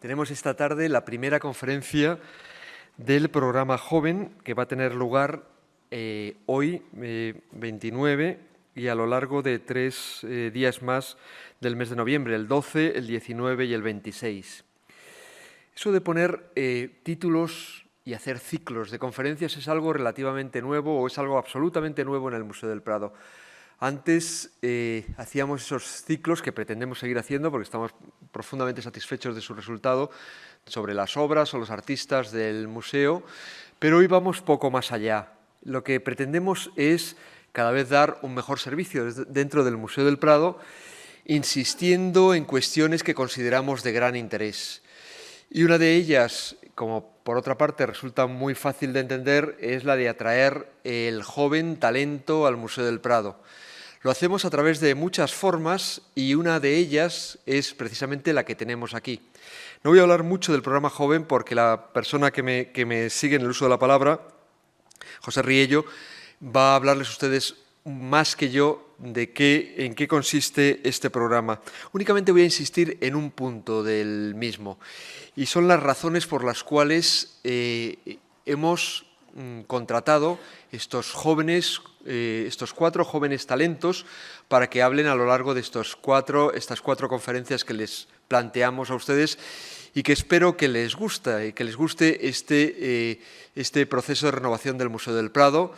Tenemos esta tarde la primera conferencia del programa Joven, que va a tener lugar hoy, 29, y a lo largo de 3 días más del mes de noviembre, el 12, el 19 y el 26. Eso de poner títulos y hacer ciclos de conferencias es algo relativamente nuevo o es algo absolutamente nuevo en el Museo del Prado. Antes hacíamos esos ciclos que pretendemos seguir haciendo porque estamos profundamente satisfechos de su resultado sobre las obras o los artistas del museo, pero hoy vamos poco más allá. Lo que pretendemos es cada vez dar un mejor servicio dentro del Museo del Prado, insistiendo en cuestiones que consideramos de gran interés. Y una de ellas, como por otra parte resulta muy fácil de entender, es la de atraer el joven talento al Museo del Prado. Lo hacemos a través de muchas formas y una de ellas es precisamente la que tenemos aquí. No voy a hablar mucho del programa Joven porque la persona que me sigue en el uso de la palabra, José Riello, va a hablarles a ustedes más que yo de en qué consiste este programa. Únicamente voy a insistir en un punto del mismo y son las razones por las cuales hemos contratado estos 4 jóvenes talentos para que hablen a lo largo de estas 4 conferencias que les planteamos a ustedes y que espero que les guste este proceso de renovación del Museo del Prado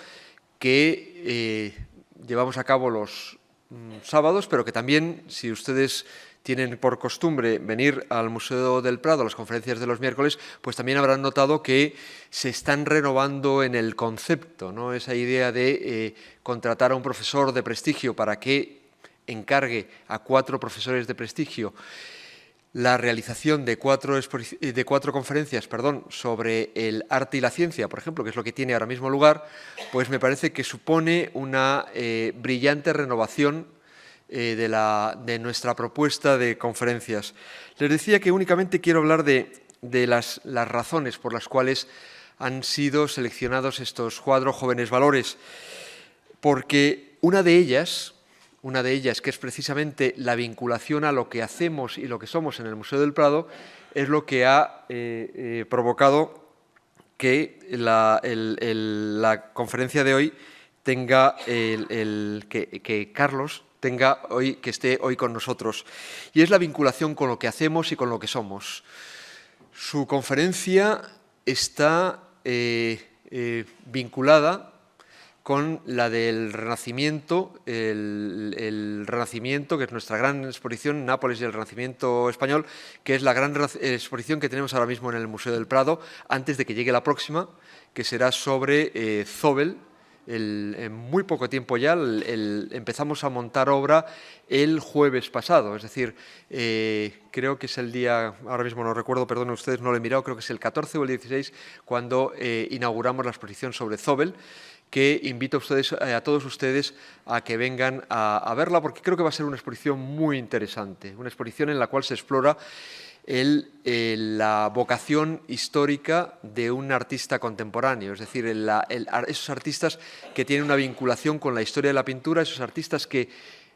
que llevamos a cabo los sábados, pero que también, si ustedes tienen por costumbre venir al Museo del Prado a las conferencias de los miércoles, pues también habrán notado que se están renovando en el concepto, ¿no? Esa idea de contratar a un profesor de prestigio para que encargue a 4 profesores de prestigio la realización de 4 conferencias sobre el arte y la ciencia, por ejemplo, que es lo que tiene ahora mismo lugar, pues me parece que supone una brillante renovación de nuestra propuesta de conferencias. Les decía que únicamente quiero hablar de las razones por las cuales han sido seleccionados estos 4 jóvenes valores, porque una de ellas, que es precisamente la vinculación a lo que hacemos y lo que somos en el Museo del Prado, es lo que ha provocado que la conferencia de hoy tenga que Carlos que esté hoy con nosotros. Y es la vinculación con lo que hacemos y con lo que somos. Su conferencia está vinculada con la del Renacimiento, el Renacimiento, que es nuestra gran exposición, Nápoles y el Renacimiento español, que es la gran exposición que tenemos ahora mismo en el Museo del Prado, antes de que llegue la próxima, que será sobre Zóbel. En muy poco tiempo ya empezamos a montar obra el jueves pasado, es decir, creo que es el día, ahora mismo no recuerdo, perdonen ustedes, no lo he mirado, creo que es el 14 o el 16, cuando inauguramos la exposición sobre Zóbel, que invito a todos ustedes a que vengan a verla, porque creo que va a ser una exposición muy interesante, una exposición en la cual se explora la vocación histórica de un artista contemporáneo, es decir, esos artistas que tienen una vinculación con la historia de la pintura, esos artistas que,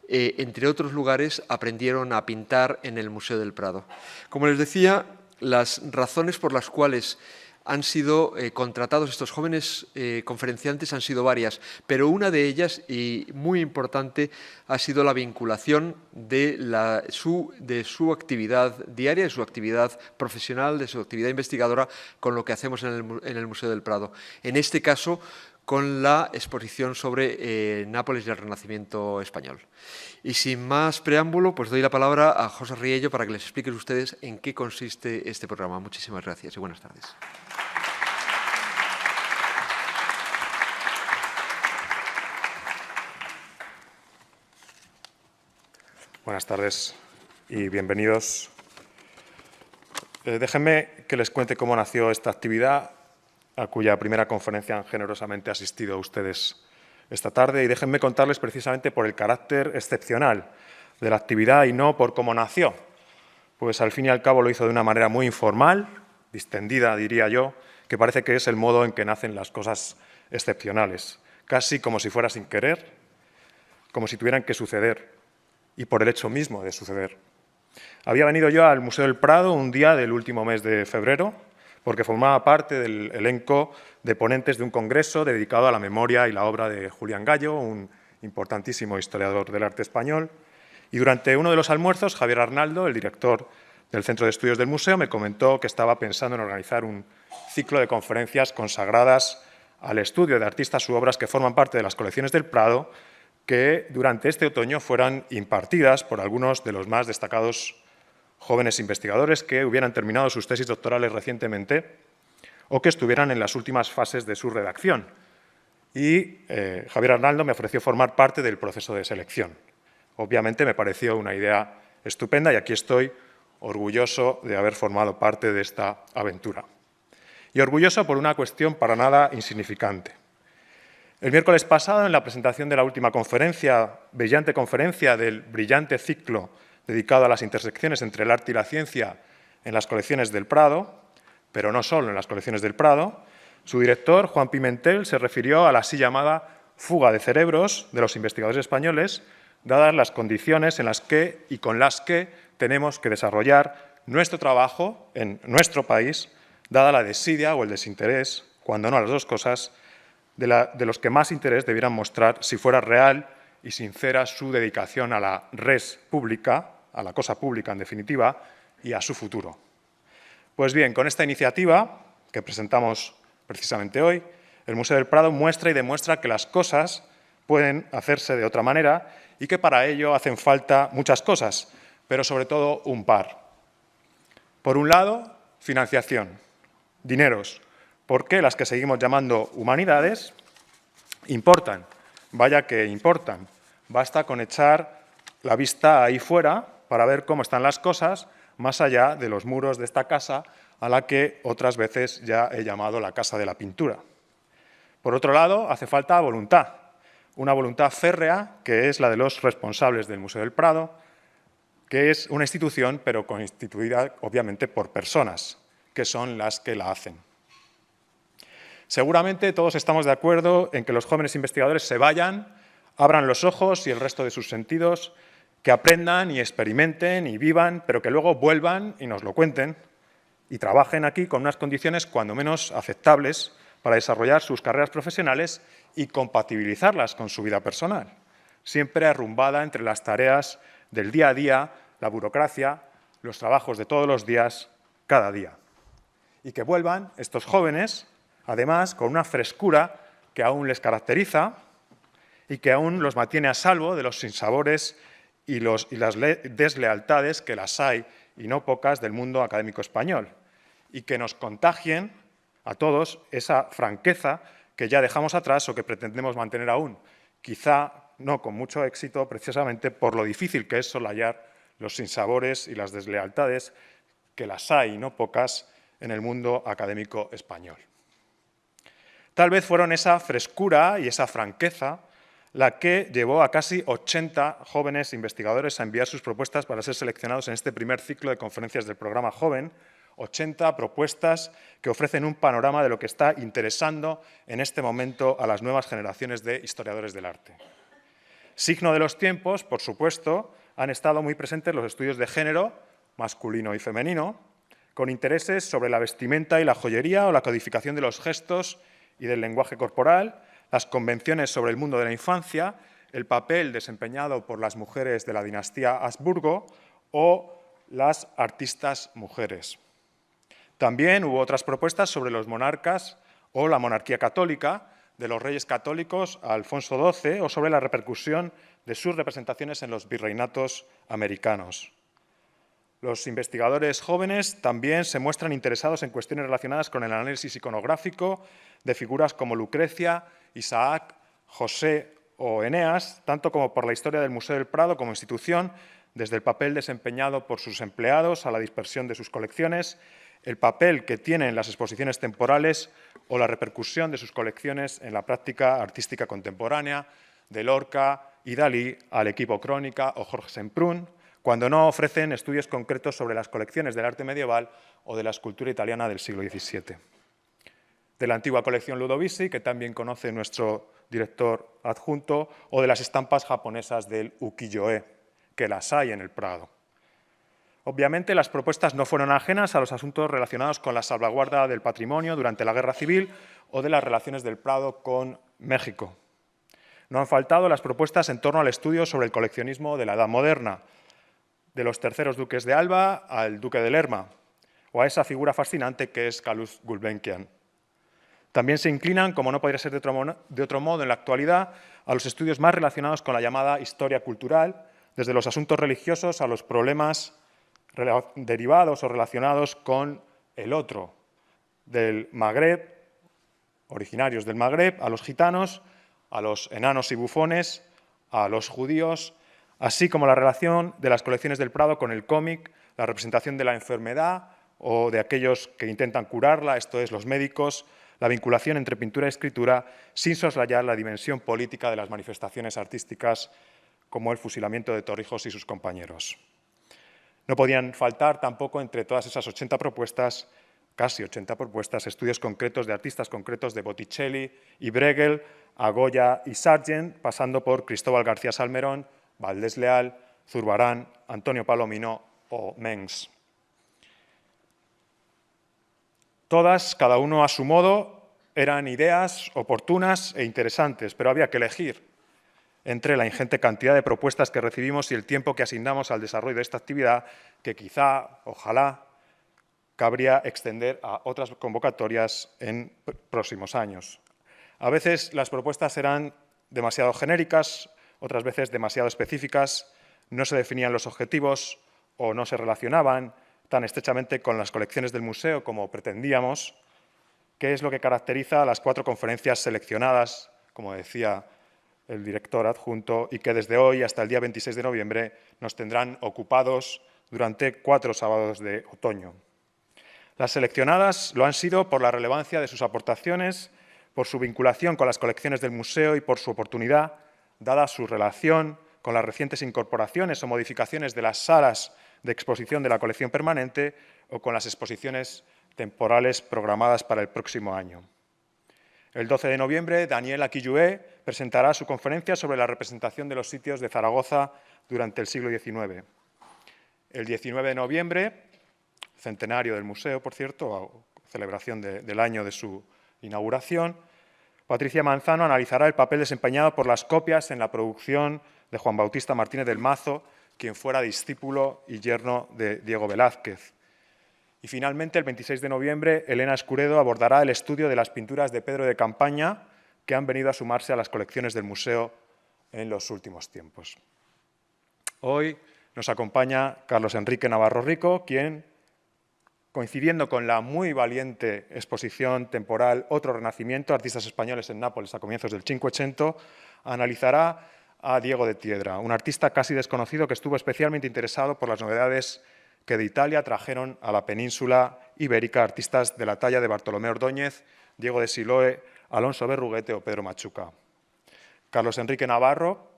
entre otros lugares, aprendieron a pintar en el Museo del Prado. Como les decía, las razones por las cuales han sido contratados estos jóvenes conferenciantes han sido varias, pero una de ellas, y muy importante, ha sido la vinculación de su actividad diaria, de su actividad profesional, de su actividad investigadora con lo que hacemos en el Museo del Prado. En este caso, con la exposición sobre Nápoles y el Renacimiento español. Y sin más preámbulo, pues doy la palabra a José Riello para que les expliquen ustedes en qué consiste este programa. Muchísimas gracias y buenas tardes. Buenas tardes y bienvenidos. Déjenme que les cuente cómo nació esta actividad, a cuya primera conferencia han generosamente asistido ustedes esta tarde, y déjenme contarles precisamente por el carácter excepcional de la actividad y no por cómo nació, pues al fin y al cabo lo hizo de una manera muy informal, distendida diría yo, que parece que es el modo en que nacen las cosas excepcionales, casi como si fuera sin querer, como si tuvieran que suceder, y por el hecho mismo de suceder. Había venido yo al Museo del Prado un día del último mes de febrero, porque formaba parte del elenco de ponentes de un congreso dedicado a la memoria y la obra de Julián Gallo, un importantísimo historiador del arte español. Y durante uno de los almuerzos, Javier Arnaldo, el director del Centro de Estudios del Museo, me comentó que estaba pensando en organizar un ciclo de conferencias consagradas al estudio de artistas u obras que forman parte de las colecciones del Prado, que durante este otoño fueran impartidas por algunos de los más destacados jóvenes investigadores que hubieran terminado sus tesis doctorales recientemente o que estuvieran en las últimas fases de su redacción. Y Javier Arnaldo me ofreció formar parte del proceso de selección. Obviamente me pareció una idea estupenda y aquí estoy orgulloso de haber formado parte de esta aventura. Y orgulloso por una cuestión para nada insignificante. El miércoles pasado, en la presentación de la última conferencia, brillante conferencia del brillante ciclo dedicado a las intersecciones entre el arte y la ciencia en las colecciones del Prado, pero no solo en las colecciones del Prado, su director, Juan Pimentel, se refirió a la así llamada fuga de cerebros de los investigadores españoles, dadas las condiciones en las que y con las que tenemos que desarrollar nuestro trabajo en nuestro país, dada la desidia o el desinterés, cuando no las dos cosas, de los que más interés debieran mostrar si fuera real y sincera su dedicación a la res pública, a la cosa pública en definitiva, y a su futuro. Pues bien, con esta iniciativa que presentamos precisamente hoy, el Museo del Prado muestra y demuestra que las cosas pueden hacerse de otra manera y que para ello hacen falta muchas cosas, pero sobre todo un par. Por un lado, financiación, dineros, porque las que seguimos llamando humanidades importan, vaya que importan. Basta con echar la vista ahí fuera para ver cómo están las cosas más allá de los muros de esta casa a la que otras veces ya he llamado la casa de la pintura. Por otro lado, hace falta voluntad, una voluntad férrea que es la de los responsables del Museo del Prado, que es una institución pero constituida obviamente por personas, que son las que la hacen. Seguramente todos estamos de acuerdo en que los jóvenes investigadores se vayan, abran los ojos y el resto de sus sentidos, que aprendan y experimenten y vivan, pero que luego vuelvan y nos lo cuenten y trabajen aquí con unas condiciones cuando menos aceptables para desarrollar sus carreras profesionales y compatibilizarlas con su vida personal, siempre arrumbada entre las tareas del día a día, la burocracia, los trabajos de todos los días, cada día. Y que vuelvan estos jóvenes, además, con una frescura que aún les caracteriza y que aún los mantiene a salvo de los sinsabores y las deslealtades que las hay, y no pocas, del mundo académico español, y que nos contagien a todos esa franqueza que ya dejamos atrás o que pretendemos mantener aún, quizá no con mucho éxito, precisamente por lo difícil que es soslayar los sinsabores y las deslealtades que las hay, y no pocas, en el mundo académico español. Tal vez fueron esa frescura y esa franqueza la que llevó a casi 80 jóvenes investigadores a enviar sus propuestas para ser seleccionados en este primer ciclo de conferencias del programa Joven, 80 propuestas que ofrecen un panorama de lo que está interesando en este momento a las nuevas generaciones de historiadores del arte. Signo de los tiempos, por supuesto, han estado muy presentes los estudios de género, masculino y femenino, con intereses sobre la vestimenta y la joyería o la codificación de los gestos y del lenguaje corporal, las convenciones sobre el mundo de la infancia, el papel desempeñado por las mujeres de la dinastía Habsburgo o las artistas mujeres. También hubo otras propuestas sobre los monarcas o la monarquía católica, de los reyes católicos a Alfonso XII, o sobre la repercusión de sus representaciones en los virreinatos americanos. Los investigadores jóvenes también se muestran interesados en cuestiones relacionadas con el análisis iconográfico de figuras como Lucrecia, Isaac, José o Eneas, tanto como por la historia del Museo del Prado como institución, desde el papel desempeñado por sus empleados a la dispersión de sus colecciones, el papel que tienen las exposiciones temporales o la repercusión de sus colecciones en la práctica artística contemporánea, de Lorca y Dalí al equipo Crónica o Jorge Semprún, cuando no ofrecen estudios concretos sobre las colecciones del arte medieval o de la escultura italiana del siglo XVII. De la antigua colección Ludovisi, que también conoce nuestro director adjunto, o de las estampas japonesas del ukiyo-e, que las hay en el Prado. Obviamente, las propuestas no fueron ajenas a los asuntos relacionados con la salvaguarda del patrimonio durante la Guerra Civil o de las relaciones del Prado con México. No han faltado las propuestas en torno al estudio sobre el coleccionismo de la Edad Moderna, de los terceros duques de Alba al duque de Lerma, o a esa figura fascinante que es Calouste Gulbenkian. También se inclinan, como no podría ser de otro modo en la actualidad, a los estudios más relacionados con la llamada historia cultural, desde los asuntos religiosos a los problemas derivados o relacionados con el otro, del Magreb, originarios del Magreb, a los gitanos, a los enanos y bufones, a los judíos, así como la relación de las colecciones del Prado con el cómic, la representación de la enfermedad o de aquellos que intentan curarla, esto es, los médicos, la vinculación entre pintura y escritura, sin soslayar la dimensión política de las manifestaciones artísticas como el fusilamiento de Torrijos y sus compañeros. No podían faltar tampoco entre todas esas 80 propuestas, casi 80 propuestas, estudios concretos de artistas concretos de Botticelli y Bruegel, a Goya y Sargent, pasando por Cristóbal García Salmerón, Valdés Leal, Zurbarán, Antonio Palomino o Mengs. Todas, cada uno a su modo, eran ideas oportunas e interesantes, pero había que elegir entre la ingente cantidad de propuestas que recibimos y el tiempo que asignamos al desarrollo de esta actividad, que quizá, ojalá, cabría extender a otras convocatorias en próximos años. A veces las propuestas eran demasiado genéricas, otras veces demasiado específicas, no se definían los objetivos o no se relacionaban tan estrechamente con las colecciones del museo como pretendíamos, que es lo que caracteriza a las 4 conferencias seleccionadas, como decía el director adjunto, y que desde hoy hasta el día 26 de noviembre nos tendrán ocupados durante 4 sábados de otoño. Las seleccionadas lo han sido por la relevancia de sus aportaciones, por su vinculación con las colecciones del museo y por su oportunidad, dada su relación con las recientes incorporaciones o modificaciones de las salas de exposición de la colección permanente o con las exposiciones temporales programadas para el próximo año. El 12 de noviembre, Daniel Aquillué presentará su conferencia sobre la representación de los sitios de Zaragoza durante el siglo XIX. El 19 de noviembre, centenario del museo, por cierto, celebración del año de su inauguración, Patricia Manzano analizará el papel desempeñado por las copias en la producción de Juan Bautista Martínez del Mazo, quien fuera discípulo y yerno de Diego Velázquez. Y finalmente, el 26 de noviembre, Elena Escuredo abordará el estudio de las pinturas de Pedro de Campaña que han venido a sumarse a las colecciones del museo en los últimos tiempos. Hoy nos acompaña Carlos Enrique Navarro Rico, quien, coincidiendo con la muy valiente exposición temporal Otro Renacimiento, artistas españoles en Nápoles a comienzos del Cinquecento, analizará a Diego de Tiedra, un artista casi desconocido que estuvo especialmente interesado por las novedades que de Italia trajeron a la península ibérica artistas de la talla de Bartolomé Ordóñez, Diego de Siloé, Alonso Berruguete o Pedro Machuca. Carlos Enrique Navarro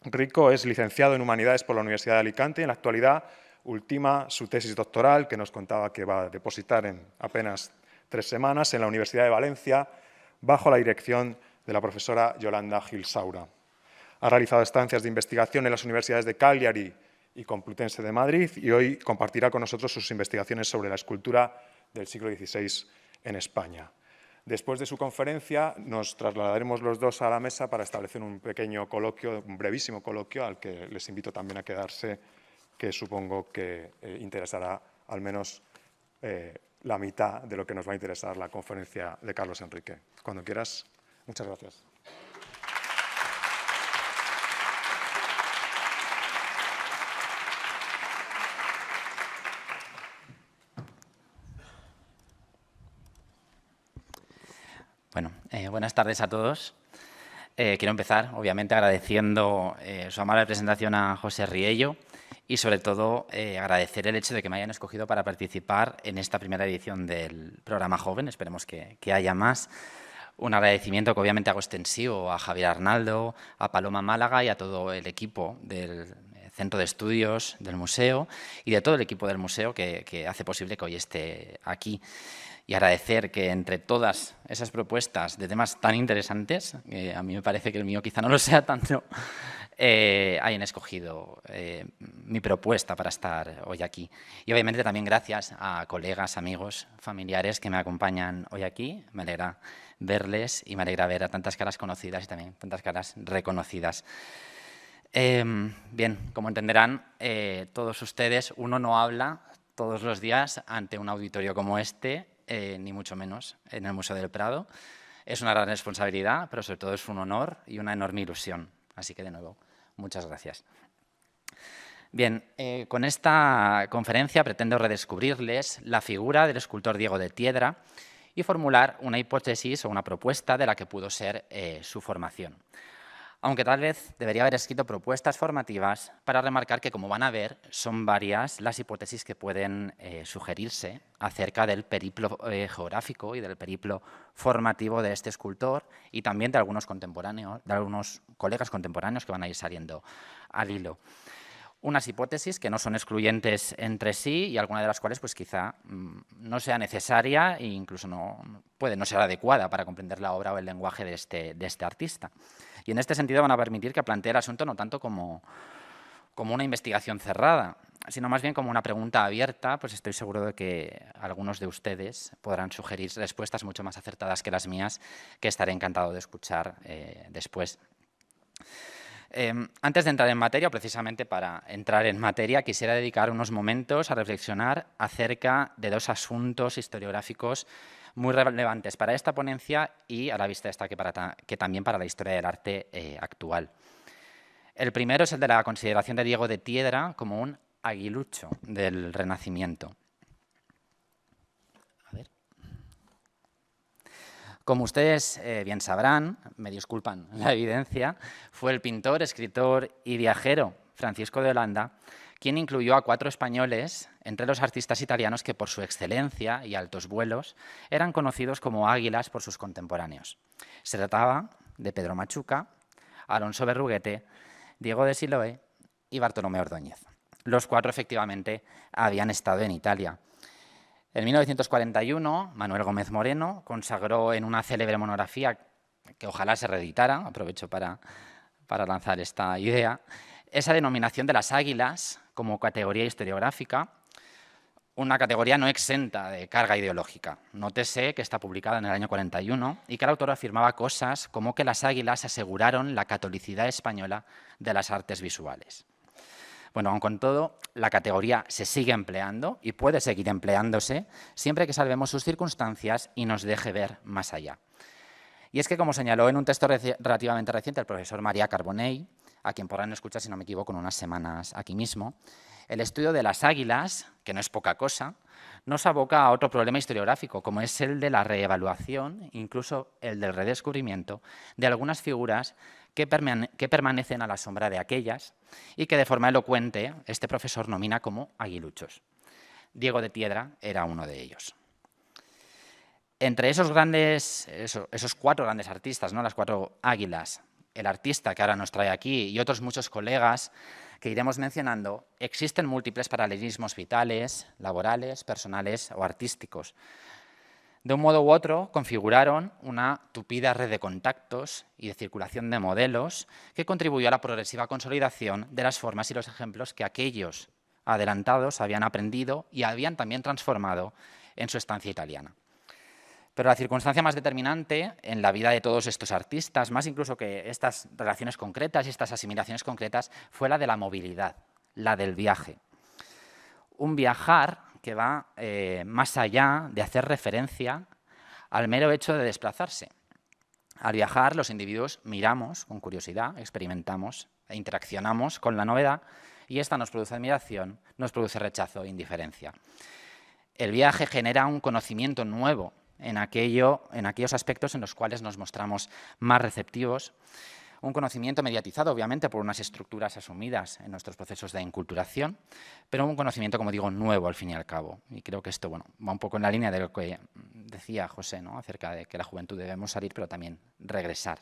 Rico es licenciado en Humanidades por la Universidad de Alicante y en la actualidad ultima su tesis doctoral, que nos contaba que va a depositar en apenas 3 semanas, en la Universidad de Valencia, bajo la dirección de la profesora Yolanda Gil Saura. Ha realizado estancias de investigación en las universidades de Cagliari y Complutense de Madrid y hoy compartirá con nosotros sus investigaciones sobre la escultura del siglo XVI en España. Después de su conferencia nos trasladaremos los dos a la mesa para establecer un pequeño coloquio, un brevísimo coloquio al que les invito también a quedarse, que supongo que interesará al menos la mitad de lo que nos va a interesar la conferencia de Carlos Enrique. Cuando quieras, muchas gracias. Bueno, buenas tardes a todos. Quiero empezar, obviamente, agradeciendo su amable presentación a José Riello y, sobre todo, agradecer el hecho de que me hayan escogido para participar en esta primera edición del programa Joven. Esperemos que haya más. Un agradecimiento que, obviamente, hago extensivo a Javier Arnaldo, a Paloma Málaga y a todo el equipo del Centro de Estudios del Museo y de todo el equipo del museo que hace posible que hoy esté aquí. Y agradecer que entre todas esas propuestas de temas tan interesantes, a mí me parece que el mío quizá no lo sea tanto, hayan escogido mi propuesta para estar hoy aquí. Y obviamente también gracias a colegas, amigos, familiares que me acompañan hoy aquí. Me alegra verles y me alegra ver a tantas caras conocidas y también tantas caras reconocidas. Bien, como entenderán todos ustedes, uno no habla todos los días ante un auditorio como este, ni mucho menos en el Museo del Prado. Es una gran responsabilidad, pero sobre todo es un honor y una enorme ilusión. Así que, de nuevo, muchas gracias. Bien, con esta conferencia pretendo redescubrirles la figura del escultor Diego de Tiedra y formular una hipótesis o una propuesta de la que pudo ser su formación. Aunque tal vez debería haber escrito propuestas formativas para remarcar que, como van a ver, son varias las hipótesis que pueden sugerirse acerca del periplo geográfico y del periplo formativo de este escultor y también de algunos contemporáneos, de algunos colegas contemporáneos que van a ir saliendo al hilo. Unas hipótesis que no son excluyentes entre sí y alguna de las cuales pues quizá no sea necesaria e incluso puede no ser adecuada para comprender la obra o el lenguaje de este artista. Y en este sentido van a permitir que plantee el asunto no tanto como una investigación cerrada, sino más bien como una pregunta abierta, pues estoy seguro de que algunos de ustedes podrán sugerir respuestas mucho más acertadas que las mías, que estaré encantado de escuchar después. Antes de entrar en materia, precisamente para entrar en materia, quisiera dedicar unos momentos a reflexionar acerca de dos asuntos historiográficos muy relevantes para esta ponencia y a la vista está que también para la historia del arte actual. El primero es el de la consideración de Diego de Tiedra como un aguilucho del Renacimiento. Como ustedes bien sabrán, me disculpan la evidencia, fue el pintor, escritor y viajero Francisco de Holanda quien incluyó a 4 españoles entre los artistas italianos que por su excelencia y altos vuelos eran conocidos como águilas por sus contemporáneos. Se trataba de Pedro Machuca, Alonso Berruguete, Diego de Siloé y Bartolomé Ordóñez. Los 4 efectivamente habían estado en Italia. En 1941, Manuel Gómez Moreno consagró en una célebre monografía que ojalá se reeditara, aprovecho para lanzar esta idea, esa denominación de las águilas como categoría historiográfica, una categoría no exenta de carga ideológica. Nótese que está publicada en el año 41 y que el autor afirmaba cosas como que las águilas aseguraron la catolicidad española de las artes visuales. Bueno, aun con todo, la categoría se sigue empleando y puede seguir empleándose siempre que salvemos sus circunstancias y nos deje ver más allá. Y es que, como señaló en un texto relativamente reciente el profesor María Carbonell, a quien podrán escuchar, si no me equivoco, en unas semanas aquí mismo, el estudio de las águilas, que no es poca cosa, nos aboca a otro problema historiográfico, como es el de la reevaluación, incluso el del redescubrimiento, de algunas figuras que permanecen a la sombra de aquellas y que de forma elocuente este profesor nomina como aguiluchos. Diego de Tiedra era uno de ellos. Entre esos 4 grandes artistas, ¿no? Las 4 águilas, el artista que ahora nos trae aquí y otros muchos colegas que iremos mencionando, existen múltiples paralelismos vitales, laborales, personales o artísticos. De un modo u otro, configuraron una tupida red de contactos y de circulación de modelos que contribuyó a la progresiva consolidación de las formas y los ejemplos que aquellos adelantados habían aprendido y habían también transformado en su estancia italiana. Pero la circunstancia más determinante en la vida de todos estos artistas, más incluso que estas relaciones concretas y estas asimilaciones concretas, fue la de la movilidad, la del viaje. Un viajar que va más allá de hacer referencia al mero hecho de desplazarse. Al viajar, los individuos miramos con curiosidad, experimentamos e interaccionamos con la novedad y esta nos produce admiración, nos produce rechazo e indiferencia. El viaje genera un conocimiento nuevo en aquellos aspectos en los cuales nos mostramos más receptivos, un conocimiento mediatizado, obviamente, por unas estructuras asumidas en nuestros procesos de enculturación, pero un conocimiento, como digo, nuevo al fin y al cabo. Y creo que esto va un poco en la línea de lo que decía José, ¿no? Acerca de que la juventud debemos salir, pero también regresar.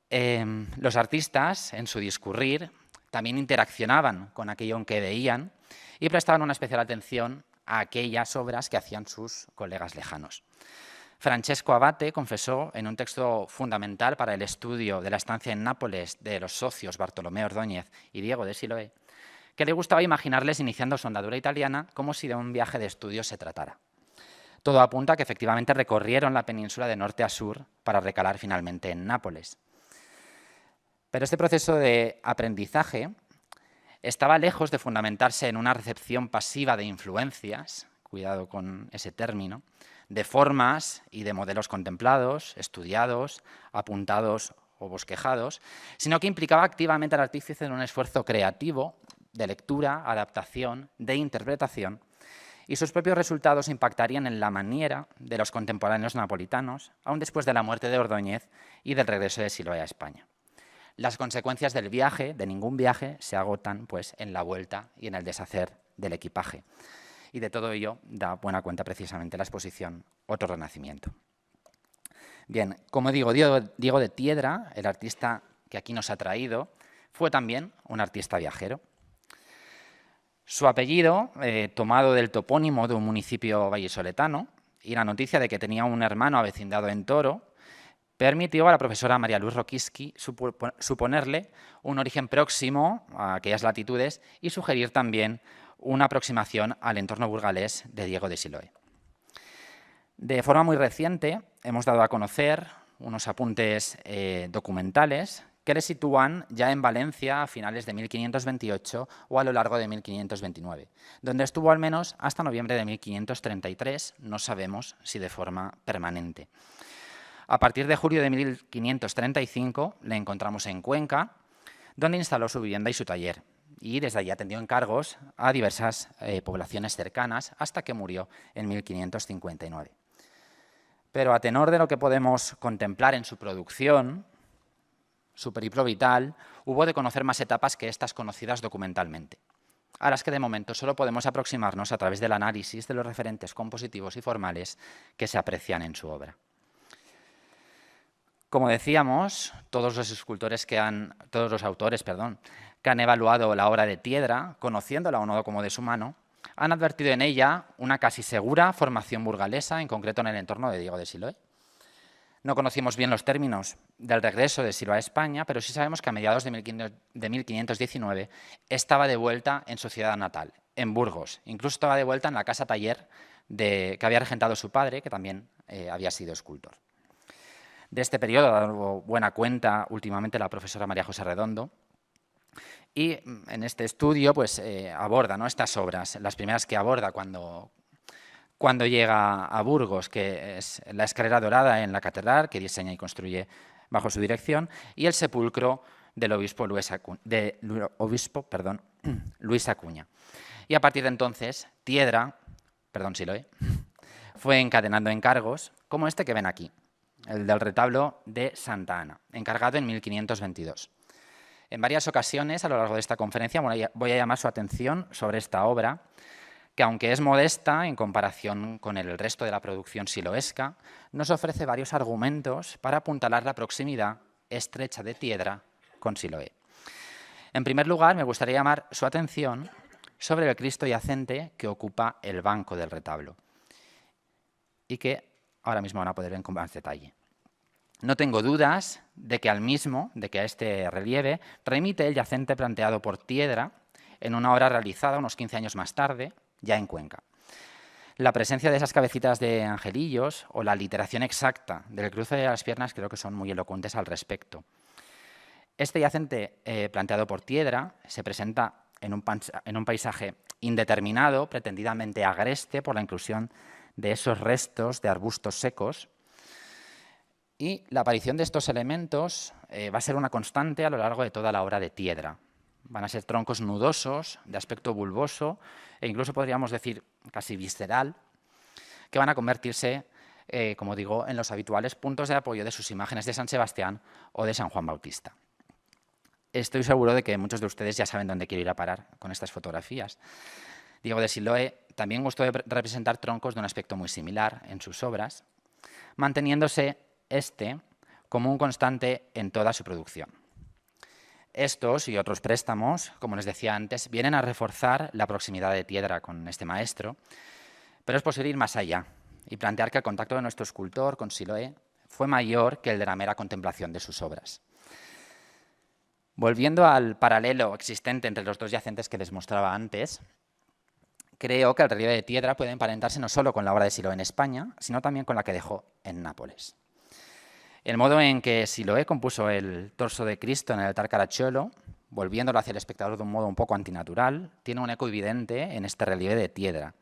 Los artistas, en su discurrir, también interaccionaban con aquello en que veían y prestaban una especial atención a aquellas obras que hacían sus colegas lejanos. Francesco Abate confesó en un texto fundamental para el estudio de la estancia en Nápoles de los socios Bartolomé Ordóñez y Diego de Siloé, que le gustaba imaginarles iniciando su andadura italiana como si de un viaje de estudio se tratara. Todo apunta a que efectivamente recorrieron la península de norte a sur para recalar finalmente en Nápoles. Pero este proceso de aprendizaje estaba lejos de fundamentarse en una recepción pasiva de influencias, cuidado con ese término, de formas y de modelos contemplados, estudiados, apuntados o bosquejados, sino que implicaba activamente al artífice en un esfuerzo creativo de lectura, adaptación, de interpretación, y sus propios resultados impactarían en la maniera de los contemporáneos napolitanos, aún después de la muerte de Ordóñez y del regreso de Siloé a España. Las consecuencias del viaje, de ningún viaje, se agotan pues, en la vuelta y en el deshacer del equipaje. Y de todo ello da buena cuenta precisamente la exposición Otro Renacimiento. Bien, como digo, Diego de Tiedra, el artista que aquí nos ha traído, fue también un artista viajero. Su apellido, tomado del topónimo de un municipio vallisoletano, y la noticia de que tenía un hermano avecindado en Toro, permitió a la profesora María Luz Rokiski suponerle un origen próximo a aquellas latitudes y sugerir también una aproximación al entorno burgalés de Diego de Siloé. De forma muy reciente hemos dado a conocer unos apuntes documentales que le sitúan ya en Valencia a finales de 1528 o a lo largo de 1529, donde estuvo al menos hasta noviembre de 1533, no sabemos si de forma permanente. A partir de julio de 1535 le encontramos en Cuenca, donde instaló su vivienda y su taller, y desde allí atendió encargos a diversas poblaciones cercanas hasta que murió en 1559. Pero a tenor de lo que podemos contemplar en su producción, su periplo vital, hubo de conocer más etapas que estas conocidas documentalmente, a las que de momento solo podemos aproximarnos a través del análisis de los referentes compositivos y formales que se aprecian en su obra. Como decíamos, todos los autores que han evaluado la obra de Tiedra, conociéndola o no como de su mano, han advertido en ella una casi segura formación burgalesa, en concreto en el entorno de Diego de Siloé. No conocimos bien los términos del regreso de Siloé a España, pero sí sabemos que a mediados de 1519 estaba de vuelta en su ciudad natal, en Burgos. Incluso estaba de vuelta en la casa taller que había regentado su padre, que también había sido escultor. De este periodo ha dado buena cuenta últimamente la profesora María José Redondo, y en este estudio pues, aborda, ¿no?, estas obras. Las primeras que aborda cuando llega a Burgos, que es la escalera dorada en la catedral, que diseña y construye bajo su dirección, y el sepulcro del obispo Luis Acuña. Y a partir de entonces, Siloé, fue encadenando encargos como este que ven aquí, el del retablo de Santa Ana, encargado en 1522. En varias ocasiones a lo largo de esta conferencia voy a llamar su atención sobre esta obra, que aunque es modesta en comparación con el resto de la producción siloesca, nos ofrece varios argumentos para apuntalar la proximidad estrecha de Tiedra con Siloé. En primer lugar, me gustaría llamar su atención sobre el Cristo yacente que ocupa el banco del retablo y que ahora mismo van a poder ver con más detalle. No tengo dudas de que a este relieve remite el yacente planteado por Tiedra en una obra realizada unos 15 años más tarde, ya en Cuenca. La presencia de esas cabecitas de angelillos o la literación exacta del cruce de las piernas creo que son muy elocuentes al respecto. Este yacente planteado por Tiedra se presenta en un paisaje indeterminado, pretendidamente agreste por la inclusión de esos restos de arbustos secos, y la aparición de estos elementos va a ser una constante a lo largo de toda la obra de Tiedra. Van a ser troncos nudosos, de aspecto bulboso, e incluso podríamos decir casi visceral, que van a convertirse, como digo, en los habituales puntos de apoyo de sus imágenes de San Sebastián o de San Juan Bautista. Estoy seguro de que muchos de ustedes ya saben dónde quiero ir a parar con estas fotografías. Diego de Siloé también gustó de representar troncos de un aspecto muy similar en sus obras, manteniéndose como un constante en toda su producción. Estos y otros préstamos, como les decía antes, vienen a reforzar la proximidad de Tiedra con este maestro, pero es posible ir más allá y plantear que el contacto de nuestro escultor con Siloé fue mayor que el de la mera contemplación de sus obras. Volviendo al paralelo existente entre los dos yacentes que les mostraba antes, creo que el relieve de Tiedra puede emparentarse no solo con la obra de Siloé en España, sino también con la que dejó en Nápoles. El modo en que Siloé compuso el torso de Cristo en el altar Caracciolo, volviéndolo hacia el espectador de un modo un poco antinatural, tiene un eco evidente en este relieve de Tiedra.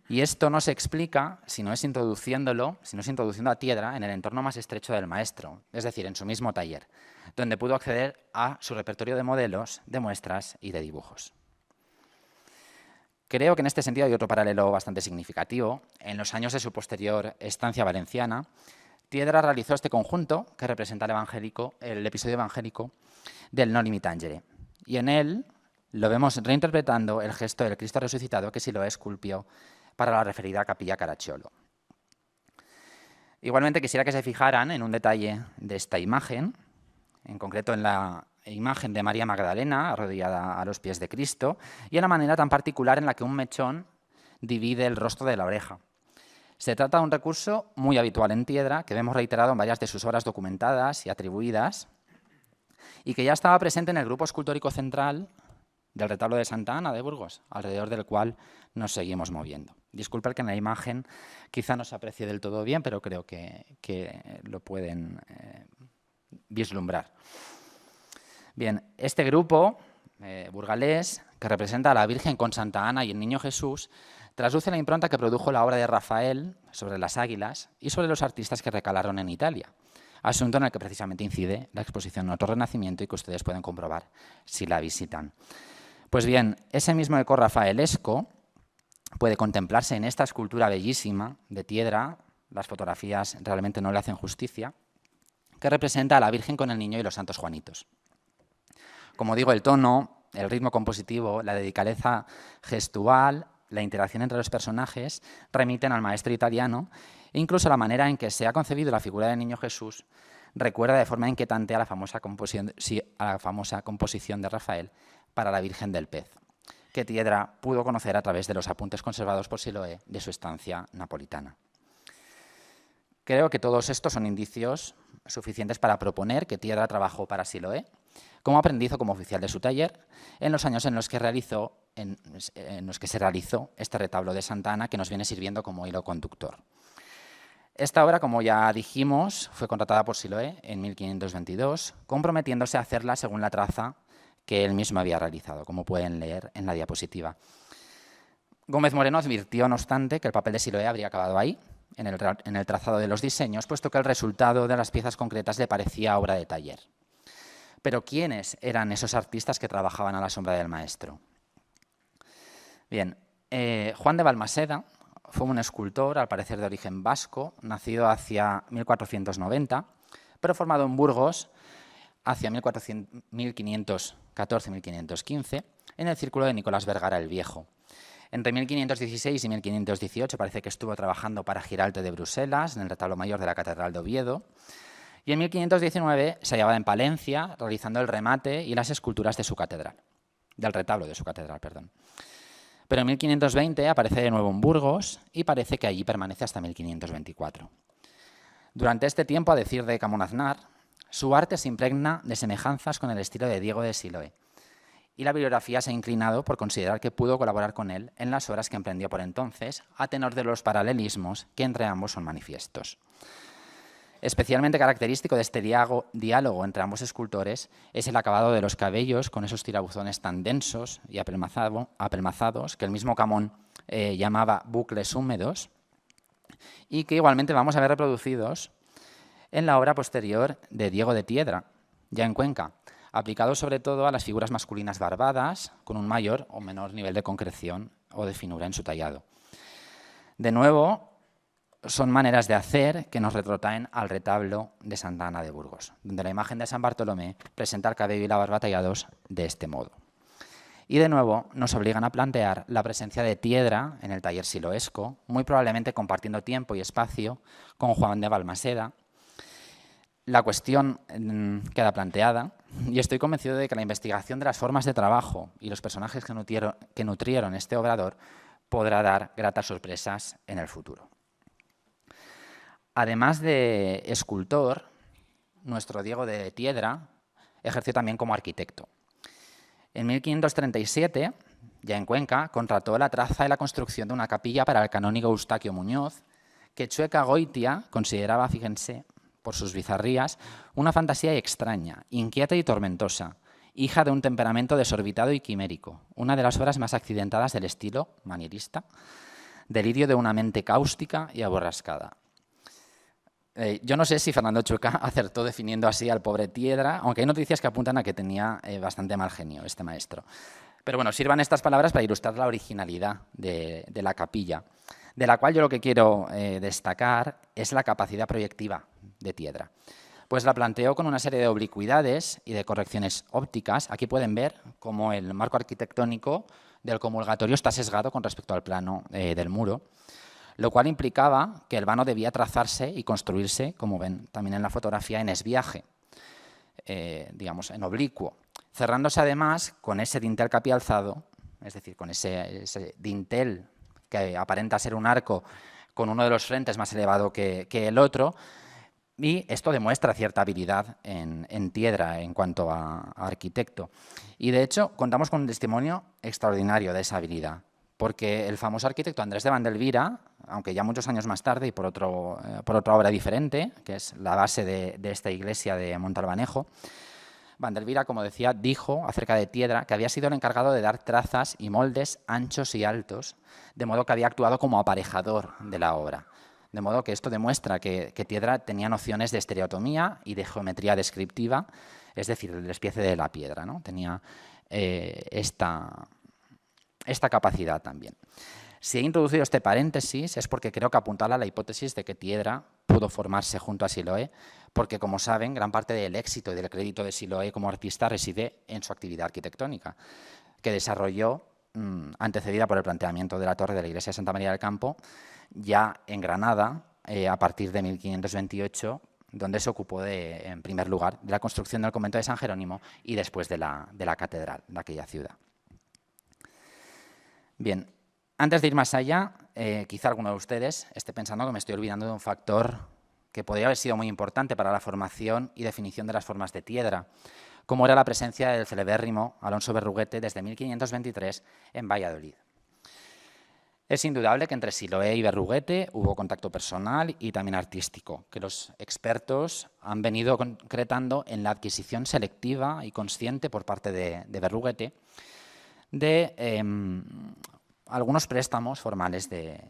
Y esto no se explica si no es introduciendo a Tiedra en el entorno más estrecho del maestro, es decir, en su mismo taller, donde pudo acceder a su repertorio de modelos, de muestras y de dibujos. Creo que en este sentido hay otro paralelo bastante significativo. En los años de su posterior estancia valenciana, Tiedra realizó este conjunto que representa el episodio evangélico del Noli Tangere. Y en él lo vemos reinterpretando el gesto del Cristo resucitado que Siloé esculpió para la referida capilla Caracciolo. Igualmente quisiera que se fijaran en un detalle de esta imagen, en concreto en la imagen de María Magdalena arrodillada a los pies de Cristo y en la manera tan particular en la que un mechón divide el rostro de la oreja. Se trata de un recurso muy habitual en Tiedra, que vemos reiterado en varias de sus obras documentadas y atribuidas, y que ya estaba presente en el grupo escultórico central del retablo de Santa Ana de Burgos, alrededor del cual nos seguimos moviendo. Disculpen que en la imagen quizá no se aprecie del todo bien, pero creo que lo pueden vislumbrar. Bien, este grupo burgalés, que representa a la Virgen con Santa Ana y el Niño Jesús, trasluce la impronta que produjo la obra de Rafael sobre las águilas y sobre los artistas que recalaron en Italia, asunto en el que precisamente incide la exposición Otro Renacimiento y que ustedes pueden comprobar si la visitan. Pues bien, ese mismo eco rafaelesco puede contemplarse en esta escultura bellísima de Tiedra, las fotografías realmente no le hacen justicia, que representa a la Virgen con el Niño y los santos Juanitos. Como digo, el tono, el ritmo compositivo, la delicadeza gestual, la interacción entre los personajes remiten al maestro italiano e incluso la manera en que se ha concebido la figura del Niño Jesús recuerda de forma inquietante a la famosa composición de Rafael para la Virgen del Pez, que Tiedra pudo conocer a través de los apuntes conservados por Siloé de su estancia napolitana. Creo que todos estos son indicios suficientes para proponer que Tiedra trabajó para Siloé como aprendiz o como oficial de su taller en los años en los que se realizó este retablo de Santa Ana que nos viene sirviendo como hilo conductor. Esta obra, como ya dijimos, fue contratada por Siloé en 1522, comprometiéndose a hacerla según la traza que él mismo había realizado, como pueden leer en la diapositiva. Gómez Moreno advirtió, no obstante, que el papel de Siloé habría acabado ahí, en el trazado de los diseños, puesto que el resultado de las piezas concretas le parecía obra de taller. Pero ¿quiénes eran esos artistas que trabajaban a la sombra del maestro? Bien, Juan de Balmaseda fue un escultor, al parecer de origen vasco, nacido hacia 1490, pero formado en Burgos hacia 1514-1515, en el círculo de Nicolás Vergara el Viejo. Entre 1516 y 1518 parece que estuvo trabajando para Giraldo de Bruselas, en el retablo mayor de la Catedral de Oviedo, y en 1519 se hallaba en Palencia realizando el remate y las esculturas de su catedral, del retablo de su catedral, perdón. Pero en 1520 aparece de nuevo en Burgos y parece que allí permanece hasta 1524. Durante este tiempo, a decir de Camón Aznar, su arte se impregna de semejanzas con el estilo de Diego de Siloé, y la bibliografía se ha inclinado por considerar que pudo colaborar con él en las obras que emprendió por entonces, a tenor de los paralelismos que entre ambos son manifiestos. Especialmente característico de este diálogo entre ambos escultores es el acabado de los cabellos con esos tirabuzones tan densos y apelmazados que el mismo Camón llamaba bucles húmedos y que igualmente vamos a ver reproducidos en la obra posterior de Diego de Tiedra, ya en Cuenca, aplicado sobre todo a las figuras masculinas barbadas con un mayor o menor nivel de concreción o de finura en su tallado. De nuevo, son maneras de hacer que nos retrotraen al retablo de Santa Ana de Burgos, donde la imagen de San Bartolomé presenta el cabello y la barba tallados de este modo. Y de nuevo nos obligan a plantear la presencia de Tiedra en el taller siloesco, muy probablemente compartiendo tiempo y espacio con Juan de Balmaseda. La cuestión queda planteada y estoy convencido de que la investigación de las formas de trabajo y los personajes que nutrieron este obrador podrá dar gratas sorpresas en el futuro. Además de escultor, nuestro Diego de Tiedra ejerció también como arquitecto. En 1537, ya en Cuenca, contrató la traza y la construcción de una capilla para el canónigo Eustaquio Muñoz, que Chueca Goitia consideraba, fíjense, por sus bizarrías, una fantasía extraña, inquieta y tormentosa, hija de un temperamento desorbitado y quimérico, una de las obras más accidentadas del estilo manierista, delirio de una mente cáustica y aborrascada. Yo no sé si Fernando Chueca acertó definiendo así al pobre Tiedra, aunque hay noticias que apuntan a que tenía bastante mal genio este maestro. Pero bueno, sirvan estas palabras para ilustrar la originalidad de la capilla, de la cual yo lo que quiero destacar es la capacidad proyectiva de Tiedra. Pues la planteó con una serie de oblicuidades y de correcciones ópticas. Aquí pueden ver cómo el marco arquitectónico del comulgatorio está sesgado con respecto al plano del muro, lo cual implicaba que el vano debía trazarse y construirse, como ven también en la fotografía, en esviaje, digamos, en oblicuo, cerrándose además con ese dintel capialzado, es decir, con ese dintel que aparenta ser un arco con uno de los frentes más elevado que el otro, y esto demuestra cierta habilidad en Tiedra en cuanto a arquitecto. Y de hecho, contamos con un testimonio extraordinario de esa habilidad, porque el famoso arquitecto Andrés de Vandelvira, aunque ya muchos años más tarde y por otra obra diferente, que es la base de esta iglesia de Montalbanejo, Vandelvira, como decía, dijo acerca de Tiedra que había sido el encargado de dar trazas y moldes anchos y altos, de modo que había actuado como aparejador de la obra. De modo que esto demuestra que Tiedra tenía nociones de estereotomía y de geometría descriptiva, es decir, del despiece de la piedra, ¿no? Tenía esta capacidad también. Si he introducido este paréntesis es porque creo que apuntala a la hipótesis de que Tiedra pudo formarse junto a Siloé, porque, como saben, gran parte del éxito y del crédito de Siloé como artista reside en su actividad arquitectónica, que desarrolló, antecedida por el planteamiento de la torre de la iglesia de Santa María del Campo, ya en Granada, a partir de 1528, donde se ocupó, en primer lugar, de la construcción del convento de San Jerónimo y después de la catedral de aquella ciudad. Bien, antes de ir más allá, quizá alguno de ustedes esté pensando que me estoy olvidando de un factor que podría haber sido muy importante para la formación y definición de las formas de Tiedra, como era la presencia del celebérrimo Alonso Berruguete desde 1523 en Valladolid. Es indudable que entre Siloé y Berruguete hubo contacto personal y también artístico, que los expertos han venido concretando en la adquisición selectiva y consciente por parte de Berruguete de algunos préstamos formales de